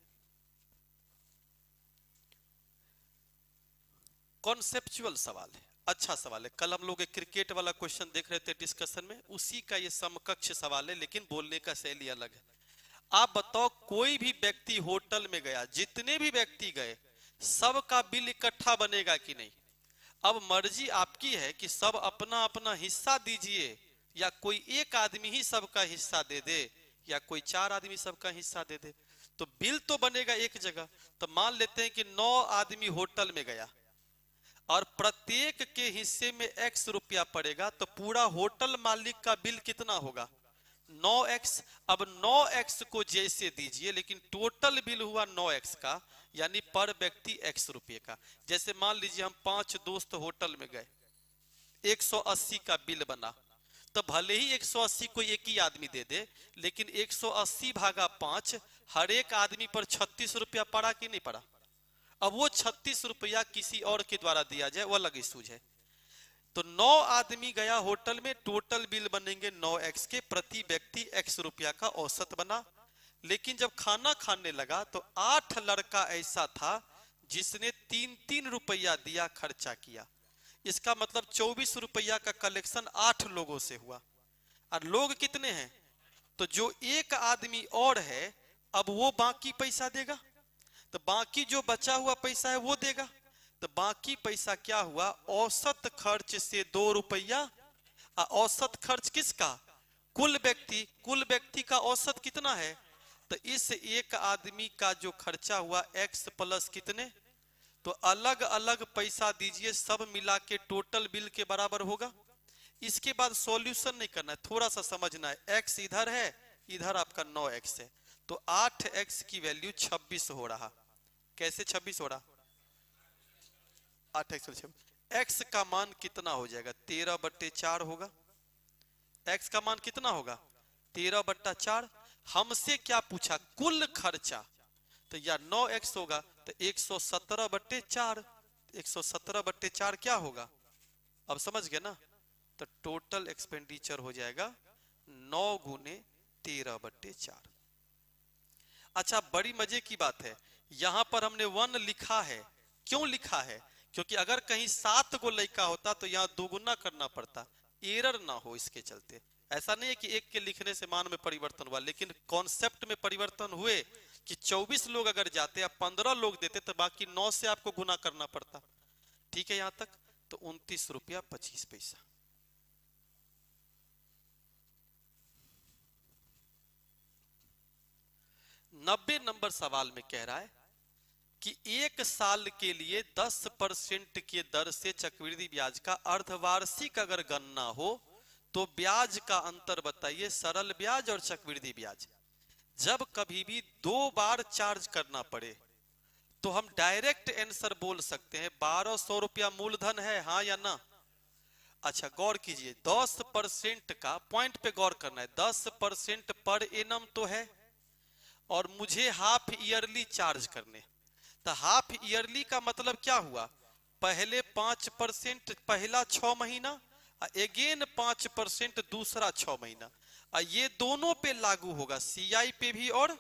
कॉन्सेप्चुअल सवाल है, अच्छा सवाल है। कल हम लोग एक क्रिकेट वाला क्वेश्चन देख रहे थे डिस्कशन में, उसी का ये समकक्ष सवाल है, लेकिन बोलने का शैली अलग है। आप बताओ, कोई भी व्यक्ति होटल में गया, जितने भी व्यक्ति गए, सबका बिल इकट्ठा बनेगा कि नहीं? अब मर्जी आपकी है कि सब अपना अपना हिस्सा दीजिए, या कोई एक आदमी ही सबका हिस्सा दे दे, या कोई 4 आदमी सबका हिस्सा दे दे। तो बिल तो बनेगा एक जगह। तो मान लेते हैं कि 9 आदमी होटल में गया और प्रत्येक के हिस्से में x रुपया पड़ेगा, तो पूरा होटल मालिक का बिल कितना होगा? 9x। अब 9x को जैसे दीजिए, लेकिन टोटल बिल हुआ 9x का, यानी पर व्यक्ति x रुपये का। जैसे मान लीजिए हम 5 दोस्त होटल में गए, 180 का बिल बना, तो भले ही 180 कोई एक ही आदमी दे दे, लेकिन 180 भागा 5 हर एक आदमी पर 36 रुपया पड़ा कि नहीं पड़ा? अब वो 36 रुपया किसी और के द्वारा दिया जाए, वो अलग इशू है। तो 9 आदमी गया होटल में, टोटल बिल बनेंगे 9x के, प्रति व्यक्ति x रुपया का औसत बना। लेकिन जब खाना खाने लगा तो 8 लड़का ऐसा था जिसने 3-3 रुपया दिया, खर्चा किया। इसका मतलब 24 रुपया का कलेक्शन 8 लोगों से हुआ। और लोग कितने हैं? तो जो एक आदमी और है, अब वो बाकी पैसा देगा, तो बाकी जो बचा हुआ पैसा है वो देगा। तो बाकी पैसा क्या हुआ? औसत खर्च से 2 रुपया। औसत खर्च किसका? कुल व्यक्ति का औसत कितना है? तो इस एक आदमी का जो खर्चा हुआ x प्लस कितने, तो अलग अलग पैसा दीजिए, सब मिला के टोटल बिल के बराबर होगा। इसके बाद सॉल्यूशन नहीं करना है, थोड़ा सा समझना है। x इधर है, इधर आपका 9x है, तो 8x की वैल्यू 26 हो रहा। कैसे 26 हो रहा? 8x 26। x का मान कितना हो जाएगा? 13/4 होगा। x का मान कितना होगा? 13/4। हमसे क्या पूछा? कुल खर्चा। तो या 9x होगा तो 117/4। 117/4 क्या होगा? अब समझ गए ना? तो टोटल एक्सपेंडिचर हो जाएगा 9 गुने 13/4। अच्छा, बड़ी मजे की बात है, यहां पर हमने 1 लिखा है। क्यों लिखा है? क्योंकि अगर कहीं 7 को लड़का होता तो यहां दोगुना करना पड़ता, एरर ना हो इसके चलते। ऐसा नहीं है कि एक के लिखने से मान में परिवर्तन हुआ, लेकिन कॉन्सेप्ट में परिवर्तन हुए कि 24 लोग अगर जाते या 15 लोग देते तो बाकी 9 से आपको गुना करना पड़ता। ठीक है यहां तक? तो 29 रुपया 25 पैसा। नब्बे नंबर सवाल में कह रहा है कि 1 साल के लिए 10% के दर से चक्रवृद्धि ब्याज का अर्धवार्षिक अगर गणना हो तो ब्याज का अंतर बताइए, सरल ब्याज और चक्रवृद्धि ब्याज। जब कभी भी 2 बार चार्ज करना पड़े तो हम डायरेक्ट आंसर बोल सकते हैं 1200 रुपया मूलधन है, हाँ या ना? अच्छा गौर कीजिए, 10% का पॉइंट पे गौर करना है। 10% पर एनम तो है, और मुझे हाफ ईयरली चार्ज करने। तो हाफ ईयरली का मतलब क्या हुआ? पहले 5% पहला 6 महीना, अगेन 5% दूसरा 6 महीना। ये दोनों पे लागू होगा, सीआई पे भी और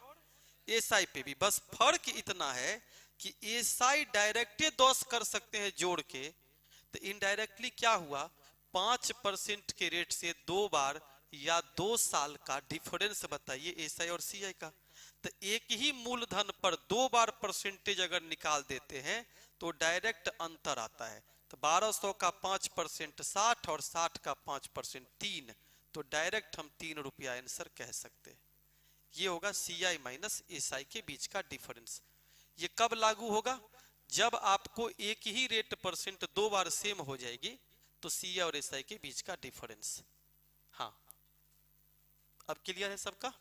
एसआई पे भी। बस फर्क इतना है कि एसआई डायरेक्टली 10 कर सकते हैं जोड़ के, तो इनडायरेक्टली क्या हुआ? 5% के रेट से 2 बार या 2 साल का डिफरेंस बताइए एसआई और सीआई का। तो एक ही मूलधन पर 2 बार परसेंटेज अगर निकाल देते हैं तो डायरेक्ट अंतर आता है। तो 1200 का 5% 60 और 60 का 5% 3, तो डायरेक्ट हम 3 रुपया आंसर कह सकते हैं। ये होगा सीआई माइनस एसआई के बीच का डिफरेंस। ये कब लागू होगा? जब आपको एक ही रेट परसेंट 2 बार सेम हो जाएगी, तो सीआई और एसआई के बीच का डिफरेंस। हाँ, अब क्लियर है सबका?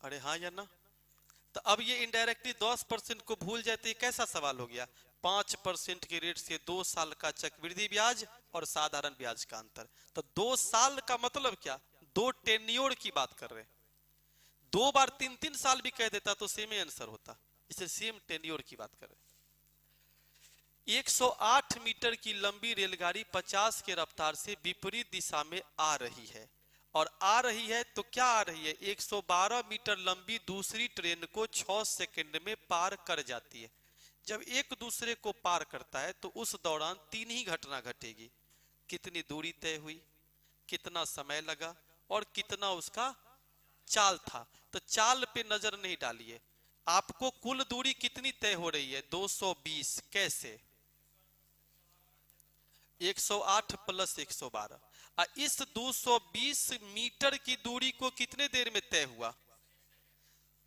अरे हाँ या ना? तो अब ये इनडायरेक्टली 10% को भूल जाते हैं, कैसा सवाल हो गया? 5% के रेट से 2 साल का चक्रवृद्धि ब्याज और साधारण ब्याज का अंतर। तो 2 साल का मतलब क्या? 2 टेन्योर की बात कर रहे हैं। 2 बार 3-3 साल भी कह देता तो सेम ही आंसर होता, इसे सेम टेन्योर की बात कर रहे हैं। 108 मीटर की लंबी रेलगाड़ी 50 के रफ्तार से विपरीत दिशा में आ रही है, और आ रही है तो क्या आ रही है? 112 मीटर लंबी दूसरी ट्रेन को 6 सेकंड में पार कर जाती है। जब एक दूसरे को पार करता है तो उस दौरान तीन ही घटना घटेगी, कितनी दूरी तय हुई, कितना समय लगा और कितना उसका चाल था। तो चाल पे नजर नहीं डालिए, आपको कुल दूरी कितनी तय हो रही है 220, कैसे 108 प्लस 112। इस 220 मीटर की दूरी को कितने देर में तय हुआ,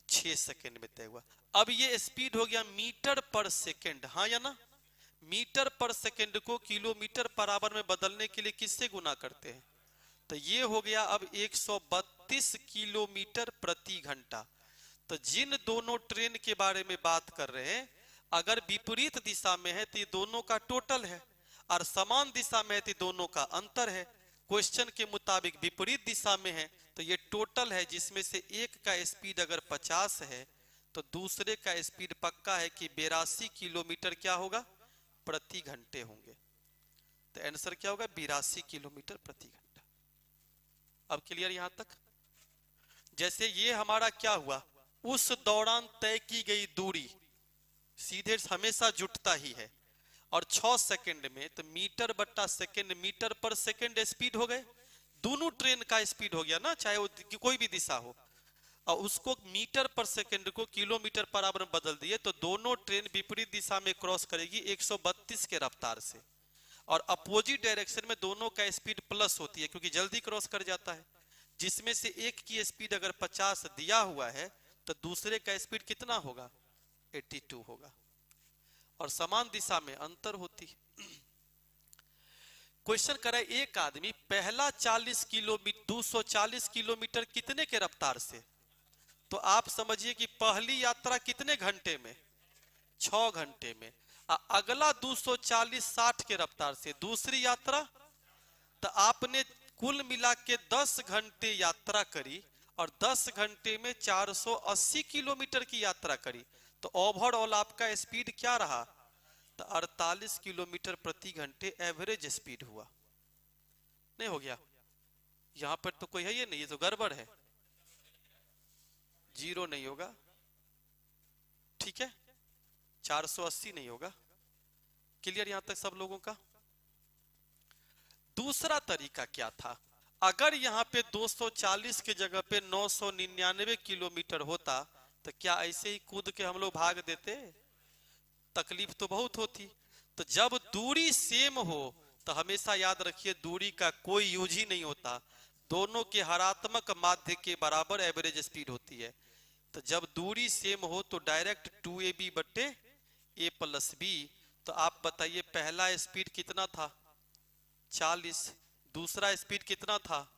6 सेकंड में तय हुआ। अब ये स्पीड हो गया मीटर पर सेकंड, हाँ या ना। मीटर पर सेकंड को किलोमीटर पर आवर में बदलने के लिए किससे गुना करते हैं, तो ये हो गया अब 132 किलोमीटर प्रति घंटा। तो जिन दोनों ट्रेन के बारे में बात कर रहे हैं, अगर विपरीत दिशा में है तो ये दोनों का टोटल है, और समान दिशा में है तो दोनों का अंतर है। क्वेश्चन के मुताबिक विपरीत दिशा में है तो ये टोटल है, जिसमें से एक का स्पीड अगर 50 है तो दूसरे का स्पीड पक्का है कि 82 किलोमीटर क्या होगा प्रति घंटे होंगे। तो आंसर क्या होगा 82 किलोमीटर प्रति घंटा। अब क्लियर यहां तक। जैसे ये हमारा क्या हुआ, उस दौरान तय की गई दूरी सीधे हमेशा जुटता ही है, और 6 सेकंड में तो मीटर बट्टा सेकंड, मीटर पर सेकंड स्पीड हो गए, दोनों ट्रेन का स्पीड हो गया ना, चाहे वो कोई भी दिशा हो, और उसको मीटर पर सेकंड को किलोमीटर पर आवर में बदल दिए तो दोनों ट्रेन विपरीत दिशा में क्रॉस करेगी 132 के रफ्तार से, और अपोजिट डायरेक्शन में दोनों का स्पीड प्लस होती है क्योंकि जल्दी क्रॉस कर जाता है। जिसमें से एक की स्पीड अगर 50 दिया हुआ है तो दूसरे का स्पीड कितना होगा 82 होगा, और समान दिशा में अंतर होती। क्वेश्चन करा एक आदमी पहला 40 किलोमीटर 240 किलोमीटर कितने के रफ्तार से, तो आप समझिए कि पहली यात्रा कितने घंटे में 6 घंटे में, अगला 240 60 के रफ्तार से दूसरी यात्रा, तो आपने कुल मिला के 10 घंटे यात्रा करी और 10 घंटे में 480 किलोमीटर की यात्रा करी, तो ओवरऑल आपका स्पीड क्या रहा, तो 48 किलोमीटर प्रति घंटे एवरेज स्पीड हुआ। नहीं हो गया, यहां पर तो कोई है ये नहीं, ये तो गड़बड़ है, जीरो नहीं होगा, ठीक है 480 नहीं होगा। क्लियर यहां तक सब लोगों का। दूसरा तरीका क्या था, अगर यहां पे 240 के जगह पे 999 किलोमीटर होता तो क्या ऐसे ही कूद के हम लोग भाग देते, तकलीफ तो बहुत होती। तो जब दूरी सेम हो तो हमेशा याद रखिए दूरी का कोई यूज ही नहीं होता, दोनों के हरात्मक माध्य के बराबर एवरेज स्पीड होती है। तो जब दूरी सेम हो तो डायरेक्ट 2ab बट्टे a प्लस बी। तो आप बताइए पहला स्पीड कितना था 40, दूसरा स्पीड कितना था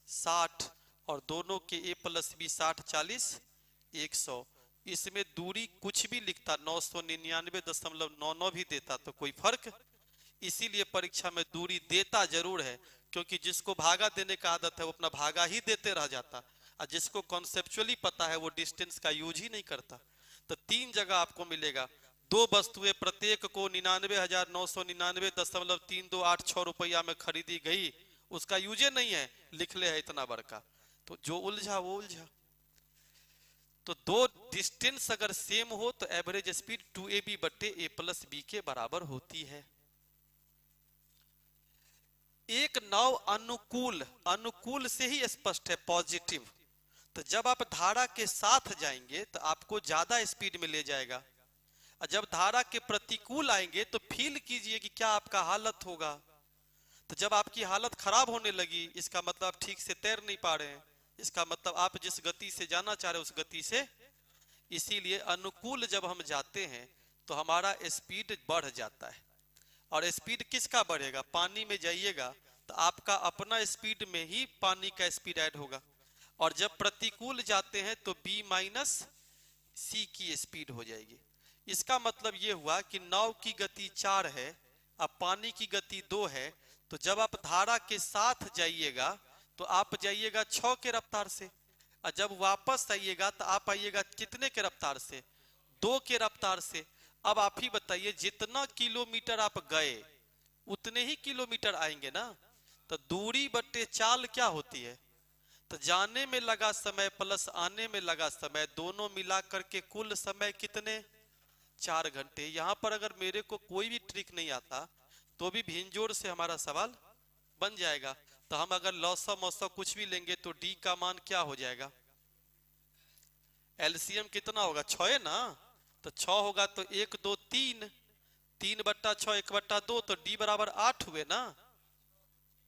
60, और दोनों के a प्लस बी 60 40 100। इसमें दूरी कुछ भी लिखता 999.99 भी देता तो कोई फर्क, इसीलिए परीक्षा में दूरी देता जरूर है, क्योंकि जिसको भागा देने का आदत है वो अपना भागा ही देते रह जाता, और जिसको कॉन्सेप्चुअली पता है वो डिस्टेंस का यूज ही नहीं करता। तो 3 जगह आपको मिलेगा, 2 वस्तुएं प्रत्येक को 99,999.3286 रुपया में खरीदी गई, उसका यूजे नहीं है, लिख ले है इतना बड़का, तो जो उलझा वो उलझा। तो 2 डिस्टेंस अगर सेम हो तो एवरेज स्पीड 2ab बट्टे a प्लस बी के बराबर होती है। एक नाव अनुकूल, अनुकूल से ही स्पष्ट है पॉजिटिव, तो जब आप धारा के साथ जाएंगे तो आपको ज्यादा स्पीड में ले जाएगा, और जब धारा के प्रतिकूल आएंगे तो फील कीजिए कि क्या आपका हालत होगा। तो जब आपकी हालत खराब होने लगी इसका मतलब आप ठीक से तैर नहीं पा रहे हैं, इसका मतलब आप जिस गति से जाना चाह रहे हैं उस गति से, इसीलिए अनुकूल जब हम जाते हैं तो हमारा स्पीड बढ़ जाता है। और स्पीड किसका बढ़ेगा, पानी में जाइएगा तो आपका अपना स्पीड में ही पानी का स्पीड ऐड होगा, और जब प्रतिकूल जाते हैं तो b माइनस सी की स्पीड हो जाएगी। इसका मतलब यह हुआ कि नाव की गति 4 है अब पानी की गति 2 है, तो जब आप धारा के साथ जाइएगा तो आप जाइएगा 6 के रफ्तार से, और जब वापस आइएगा तो आप आइएगा कितने के रफ्तार से 2 के रफ्तार से। अब आप ही बताइए जितना किलोमीटर आप गए उतने ही किलोमीटर आएंगे ना, तो दूरी बट्टे चाल क्या होती है, तो जाने में लगा समय प्लस आने में लगा समय, दोनों मिलाकर के कुल समय कितने 4 घंटे। यहां पर अगर मेरे को कोई भी ट्रिक नहीं आता तो भी भिंजोर से हमारा सवाल बन जाएगा। तो हम अगर लौसा मौसा कुछ भी लेंगे तो डी का मान क्या हो जाएगा, एलसीएम कितना होगा, 6 है ना, तो 6 होगा तो 1 2 3, 3/6 1/2, तो डी बराबर 8 हुए ना,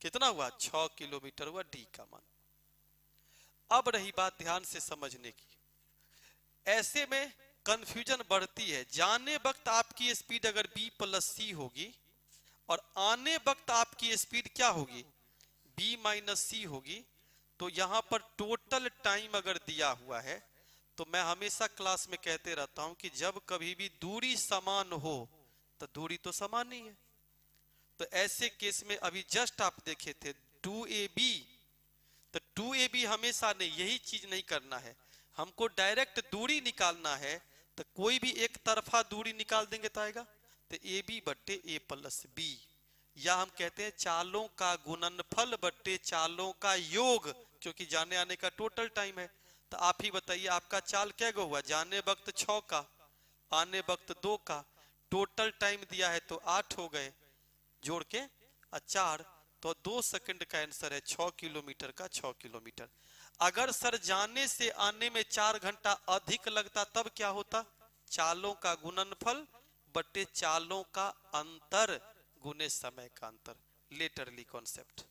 कितना हुआ 6 किलोमीटर हुआ डी का मान। अब रही बात ध्यान से समझने की, ऐसे में कंफ्यूजन बढ़ती है। जाने वक्त आपकी स्पीड अगर b + c होगी और आने वक्त आपकी स्पीड क्या होगी, b - c होगी, तो यहां पर टोटल टाइम अगर दिया हुआ है तो मैं हमेशा क्लास में कहते रहता हूं कि जब कभी भी दूरी समान हो तो दूरी तो समान ही है। तो ऐसे केस में अभी जस्ट आप देखे थे 2ab, तो 2ab हमेशा नहीं, यही चीज नहीं करना है, हमको डायरेक्ट दूरी निकालना है। तो कोई भी एक तरफा दूरी निकाल देंगे तो आएगा, तो ab बट्टे a + b, या हम कहते हैं चालों का गुणनफल बट्टे चालों का योग, क्योंकि जाने आने का टोटल टाइम है। तो आप ही बताइए आपका चाल क्या हुआ, जाने वक्त 6 का, आने वक्त 2 का, टोटल टाइम दिया है तो 8 हो गए, जोड़ के 4, तो 2 सेकंड का आंसर है 6 किलोमीटर का 6 किलोमीटर। अगर सर जाने से आने में 4 घंटा अधिक लगता तब क्या होता, चालों का गुणनफल बट्टे चालों का अंतर गुने समय का अंतर, लेटरली कॉन्सेप्ट।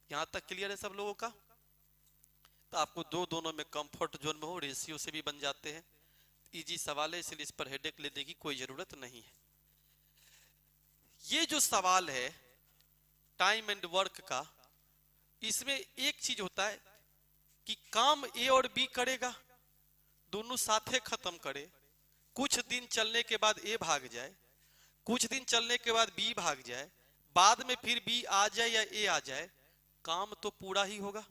यहां तक क्लियर है सब लोगों का। तो आपको दोनों में कंफर्ट जोन में हो, रेशियो से भी बन जाते हैं, इजी सवाल है, इसलिए इस पर हेडेक लेने की कोई जरूरत नहीं है। ये जो सवाल है टाइम एंड वर्क का, इसमें एक चीज होता है कि काम ए और बी करेगा, दोनों साथे खत्म करे, कुछ दिन चलने के बाद ए भाग जाए, कुछ दिन चलने के बाद बी भाग जाए, बाद में फिर बी आ जाए या ए आ जाए, काम तो पूरा ही होगा।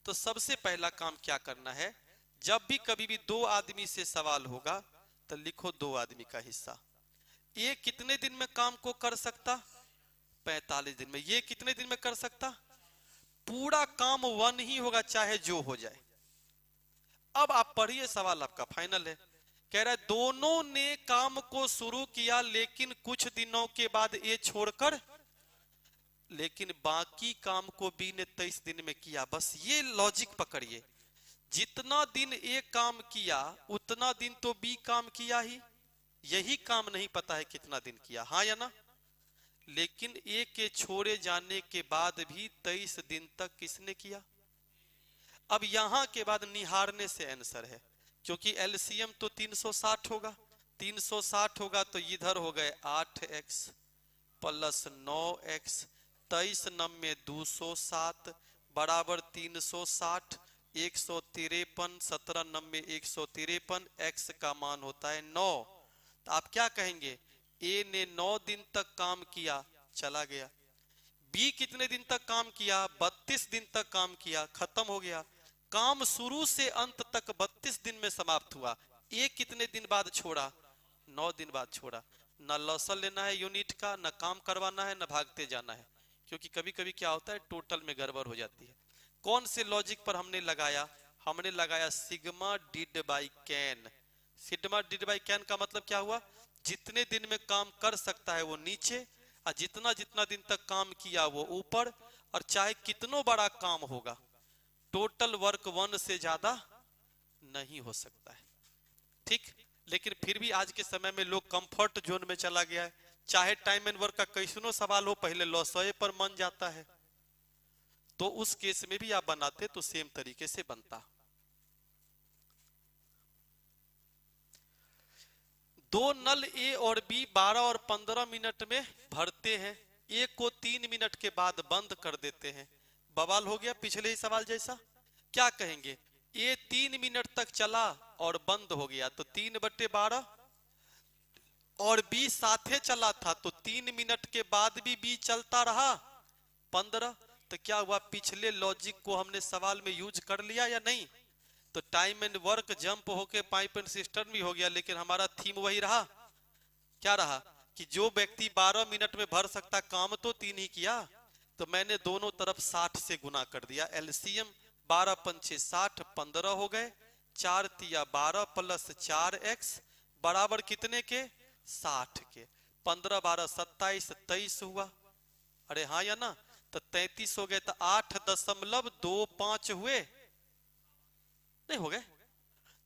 तो सबसे पहला काम क्या करना है, जब भी कभी भी 2 आदमी से सवाल होगा तो लिखो 2 आदमी का हिस्सा। ये कितने दिन में काम को कर सकता, 45 दिन में। ये कितने दिन में कर सकता, पूरा काम 1 ही होगा चाहे जो हो जाए। अब आप पढ़िए सवाल आपका फाइनल है, कह रहा है दोनों ने काम को शुरू किया लेकिन कुछ दिनों के बाद ये छोड़कर, लेकिन बाकी काम को बी ने 23 दिन में किया। बस ये लॉजिक पकड़िए, जितना दिन ए काम किया उतना दिन तो बी काम किया ही, यही काम नहीं पता है कितना दिन किया, हाँ या ना। लेकिन ए के छोड़े जाने के बाद भी 23 दिन तक किसने किया। अब यहां के बाद निहारने से आंसर है, क्योंकि एलसीएम तो 360 होगा, 360 होगा तो इधर हो गए 8x + 9x, 23 9 207 बराबर 360, 153, 17 9 153, x का मान होता है 9। तो आप क्या कहेंगे, ए ने 9 दिन तक काम किया चला गया, बी कितने दिन तक काम किया, 32 दिन तक काम किया, खत्म हो गया। काम शुरू से अंत तक 32 दिन में समाप्त हुआ। ए कितने दिन बाद छोड़ा, 9 दिन बाद छोड़ा। न लॉसल लेना है यूनिट का, न काम करवाना है, न भागते जाना है, क्योंकि कभी कभी क्या होता है टोटल में गड़बड़ हो जाती है। कौन से लॉजिक पर हमने लगाया, हमने लगाया sigma did by can. Sigma did by can का मतलब क्या हुआ, जितने दिन में काम कर सकता है वो नीचे, और जितना जितना दिन तक काम किया वो ऊपर, और चाहे कितना बड़ा काम होगा टोटल वर्क 1 से ज्यादा नहीं हो सकता है, ठीक। लेकिन फिर भी आज के समय में लोग कंफर्ट जोन में चला गया है, चाहे टाइम एंड वर्क का कैसनो सवाल हो पहले लॉसए पर मन जाता है, तो उस केस में भी आप बनाते तो सेम तरीके से बनता। दो नल ए और बी 12 और 15 मिनट में भरते हैं, ए को 3 मिनट के बाद बंद कर देते हैं। बवाल हो गया पिछले ही सवाल जैसा, क्या कहेंगे, ए 3 मिनट तक चला और बंद हो गया तो 3/12, और बी साथे चला था तो 3 मिनट के बाद भी बी चलता रहा 15। तो क्या हुआ, पिछले लॉजिक को हमने सवाल में यूज कर लिया या नहीं। तो टाइम एंड वर्क जंप होके पाइप एंड सिस्टम भी हो गया, लेकिन हमारा थीम वही रहा, क्या रहा कि जो व्यक्ति 12 मिनट में भर सकता काम तो 3 ही किया, तो मैंने दोनों तरफ 60 से गुना कर दिया। एलसीएम 12 पंचे 60, 15 हो गए, 4 तिया 12 + 4x बराबर कितने के? 60 के। 15 12 27 23 हुआ, अरे हाँ या ना? तो 33 हो गए, तो 8.25 हुए, नहीं हो गए?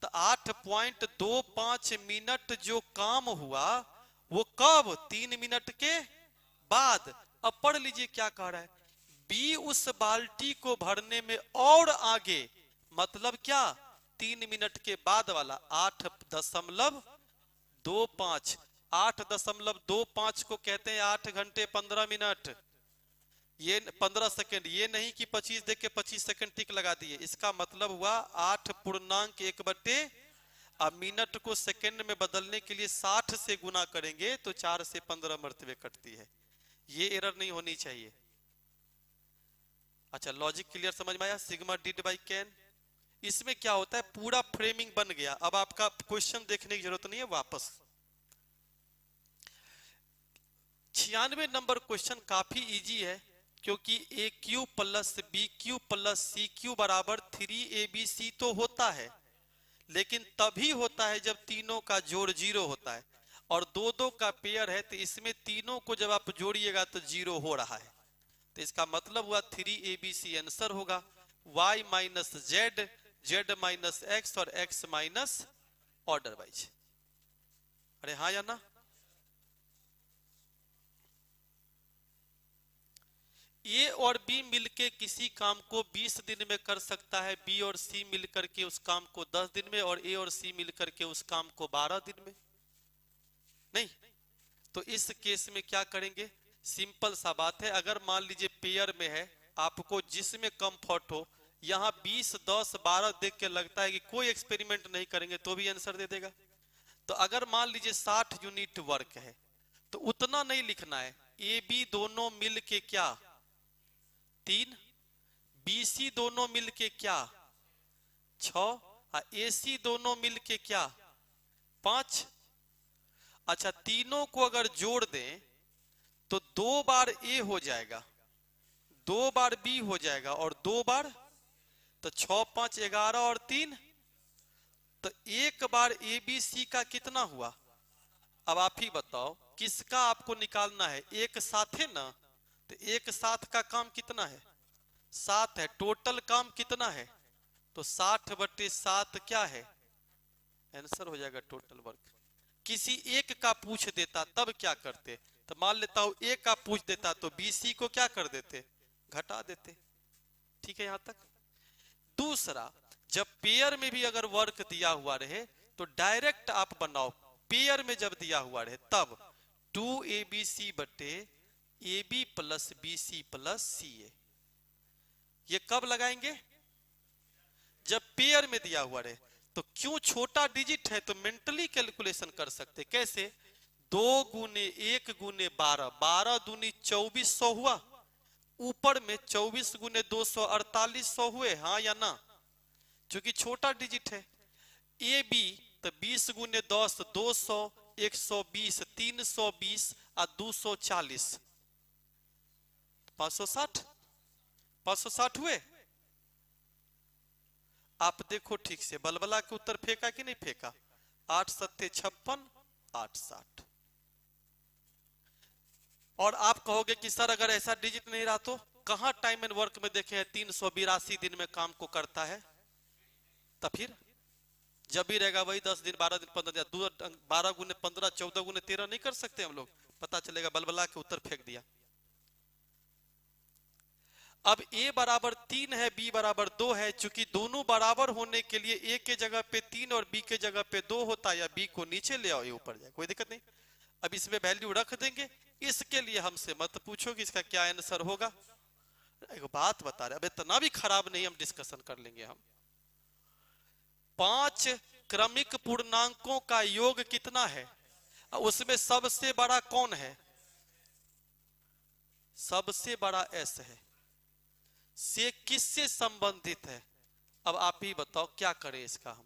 तो 8.25 मिनट जो काम हुआ वो कब? 3 मिनट के बाद। अब पढ़ लीजिए क्या कह रहा है, बी उस बाल्टी को भरने में और आगे, मतलब क्या? 3 मिनट के बाद वाला 8.25। 8.25 को कहते हैं 8 घंटे 15 मिनट, ये 15 सेकंड, ये नहीं कि 25 देख के 25 सेकंड टिक लगा दिए। इसका मतलब हुआ 8.1 अब मिनट को सेकंड में बदलने के लिए 60 से गुना करेंगे तो 4 से 15 मरतबे कटती है। ये एरर नहीं होनी चाहिए। अच्छा, लॉजिक क्लियर समझ में आया? सिग्मा डिड बाई कैन, इसमें क्या होता है, पूरा फ्रेमिंग बन गया। अब आपका क्वेश्चन देखने की जरूरत नहीं है वापस। 96 नंबर क्वेश्चन काफी इजी है, क्योंकि a cube plus b cube plus c cube बराबर 3abc तो होता है, लेकिन तभी होता है जब तीनों का जोड़ 0 होता है, और दो दो का पेयर है, तो इसमें तीनों को जब आप जोड़िएगा तो 0 हो रहा है। तो इसका मतलब हुआ 3abc आंसर होगा। y minus Z, Z minus x और x माइनस ऑर्डर वाइज। अरे हाँ या ना? ए और बी मिलके किसी काम को 20 दिन में कर सकता है, बी और सी मिलकर के उस काम को 10 दिन में, और ए और सी मिलकर के उस काम को 12 दिन में। नहीं, तो इस केस में क्या करेंगे? सिंपल सा बात है, अगर मान लीजिए पेयर में है, आपको जिसमें कंफर्ट हो, यहां 20 10 12 देख के लगता है कि कोई एक्सपेरिमेंट नहीं करेंगे तो भी आंसर दे देगा। तो अगर मान लीजिए 60 यूनिट वर्क है, तो उतना नहीं लिखना है। ए बी दोनों मिल के क्या? 3, BC दोनों मिलके क्या? 6, AC दोनों मिलके क्या? 5। अच्छा, तीनों को अगर जोड़ दें तो 2 बार A हो जाएगा, 2 बार B हो जाएगा, और 2 बार, तो 6 5 11 और 3, तो एक बार ABC का कितना हुआ? अब आप ही बताओ किसका आपको निकालना है? एक साथ है ना, तो एक साथ का काम कितना है? 7 है। टोटल काम कितना है? तो 60/7 क्या है? आंसर हो जाएगा टोटल वर्क। किसी एक का पूछ देता तब क्या करते? तो मान लेता हूं एक का पूछ देता तो BC को क्या कर देते? घटा देते। ठीक है यहां तक? दूसरा, जब पेयर में भी अगर वर्क दिया हुआ रहे तो डायरेक्ट आप बनाओ, पेयर में जब दिया हुआ रहे तब 2abc बटे AB plus BC plus CA। ये कब लगाएंगे? जब पेयर में दिया हुआ रहे। तो क्यों? छोटा डिजिट है तो मेंटली कैलकुलेशन कर सकते। कैसे? 2 गुने 1 गुने 12, 12 दूनी 2400 हुआ, ऊपर में 24 गुने 2 4800 हुए, हाँ या ना? क्योंकि छोटा डिजिट है। ए बी तो 20 गुने 10 200, 120, 320 और 240, 560, 560 हुए। आप देखो ठीक से, बलबला के उत्तर फेंका कि नहीं फेंका? 8 7 56, 8 60। और आप कहोगे कि सर अगर ऐसा डिजिट नहीं रहा तो? कहां टाइम एंड वर्क में देखे हैं 382 दिन में काम को करता है? तो फिर जब भी रहेगा वही 10 दिन 12 दिन 15 दिन, 12 गुने 15 14 गुने 13 नहीं कर सकते हम लोग? पता चलेगा बलबला के उत्तर फेंक दिया। अब A बराबर 3 है, B बराबर 2 है। चूंकि दोनों बराबर होने के लिए A के जगह पे 3 और B के जगह पे 2 होता है, या B को नीचे ले आओ, A ऊपर जाए, कोई दिक्कत नहीं। अब इसमें वैल्यू रख देंगे। इसके लिए हमसे मत पूछो कि इसका क्या आंसर होगा। एक बात बता रहे, अब इतना भी खराब नहीं, हम डिस्कशन कर लेंगे। हम 5 क्रमिक पूर्णांकों का योग कितना है? उसमें सबसे बड़ा कौन है? सबसे बड़ा S है। से किससे संबंधित है? अब आप ही बताओ क्या करें इसका हम?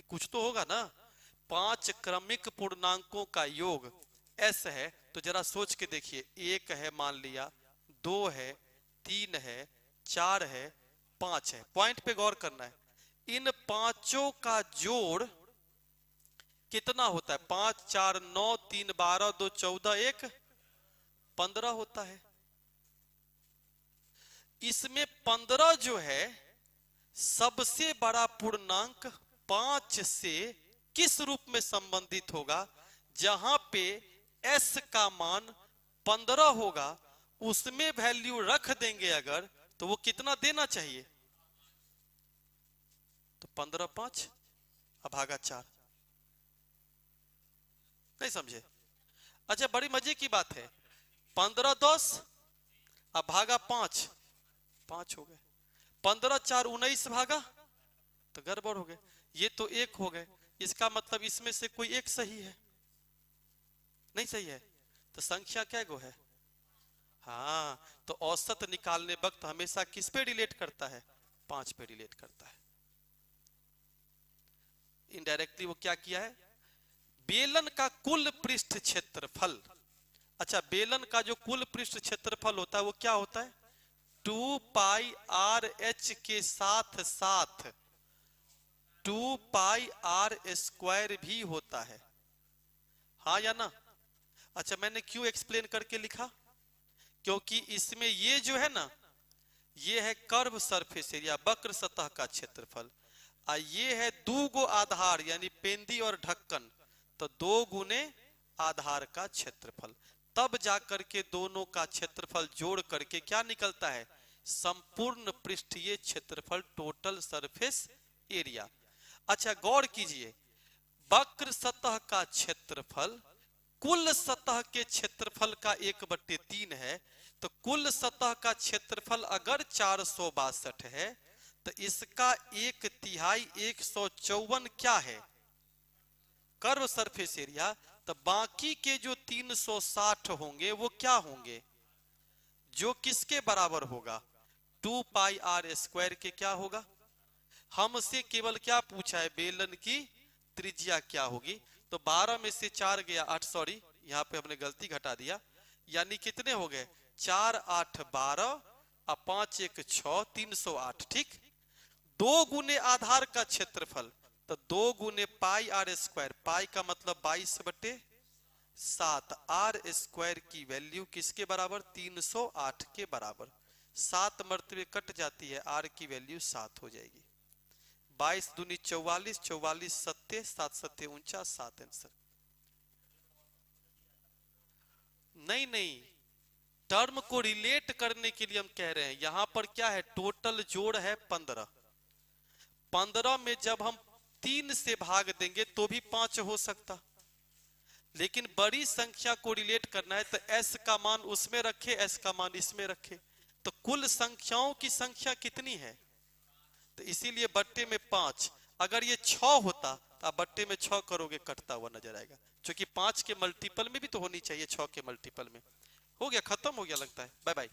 कुछ तो होगा ना। 5 क्रमिक पूर्णांकों का योग S है, तो जरा सोच के देखिए। 1 है मान लिया, 2 है, 3 है, 4 है, 5 है। पॉइंट पे गौर करना है। इन पांचों का जोड़ कितना होता है? 5 4 9 3 12 2 14 1 15 होता है। इसमें 15 जो है सबसे बड़ा पूर्णांक 5 से किस रूप में संबंधित होगा? जहां पे s का मान 15 होगा उसमें वैल्यू रख देंगे अगर, तो वो कितना देना चाहिए? तो 15 5 भागा 4। नहीं समझे? अच्छा, बड़ी मजे की बात है, 15 10 भागा 5 5 हो गए, 15 4 19 भागा, तो गड़बड़ हो गए, ये तो एक हो गए। इसका मतलब इसमें से कोई एक सही है? नहीं सही है, तो संख्या क्या गो है? हाँ, तो औसत निकालने वक्त हमेशा किस पे रिलेट करता है? 5 पे रिलेट करता है। इनडायरेक्टली वो क्या किया है? बेलन का कुल पृष्ठ क्षेत्रफल, अच्छा बेलन का जो कुल पृष्ठ क्षेत्रफल होता है वो क्या होता है? 2 पाई आर एच के साथ साथ 2 पाई आर स्क्वायर भी होता है, हाँ या ना? अच्छा, मैंने क्यों एक्सप्लेन करके लिखा? क्योंकि इसमें ये जो है ना, ये है कर्व सरफेस एरिया, वक्र सतह का क्षेत्रफल, ये है 2 गो आधार यानी पेंदी और ढक्कन, तो 2 गुने आधार का क्षेत्रफल, तब जाकर के दोनों का क्षेत्रफल जोड़ करके क्या निकलता है? संपूर्ण पृष्ठीय क्षेत्रफल, टोटल सरफेस एरिया। अच्छा गौर कीजिए, वक्र सतह का क्षेत्रफल कुल सतह के क्षेत्रफल का 1/3 है, तो कुल सतह का क्षेत्रफल अगर 462 है तो इसका 1/3 154 क्या है? Curve surface area. तो बाकी के जो 360 होंगे वो क्या होंगे? जो किसके बराबर होगा? 2 पाई आर स्क्वायर के क्या होगा? हमसे केवल क्या पूछा है? बेलन की त्रिज्या क्या होगी? तो 12 में से 4 गया 8, सॉरी यहाँ पे हमने गलती घटा दिया, यानी कितने हो गए? 4 8 12 और 5 1 6 308, ठीक। 2 गुने आधार का क्षेत्रफल, तो 2 गुने पाई आर स्क्वायर, पाई का मतलब 22/7, आर स्क्वायर की वैल्यू किसके बराबर? 308 के बराबर। 7 मर्तबे कट जाती है, आर की वैल्यू 7 हो जाएगी। 22 दूनी 44, 44 सत्ते 7 सत्ते 49, 7 आंसर। नहीं नहीं, टर्म को रिलेट करने के लिए हम कह रहे हैं, यहां पर क्या है? टोटल जोड़ है 15, 15 में जब हम 3 से भाग देंगे तो भी 5 हो सकता, लेकिन बड़ी संख्या को रिलेट करना है तो s का मान उसमें रखे, s का मान इसमें रखे, तो कुल संख्याओं की संख्या कितनी है? तो इसीलिए बट्टे में 5, अगर ये 6 होता तो आप बट्टे में 6 करोगे, कटता हुआ नजर आएगा, क्योंकि 5 के मल्टीपल में भी तो होनी चाहिए, 6 के मल्टीपल में। हो गया, खत्म हो गया लगता है, बाय बाय।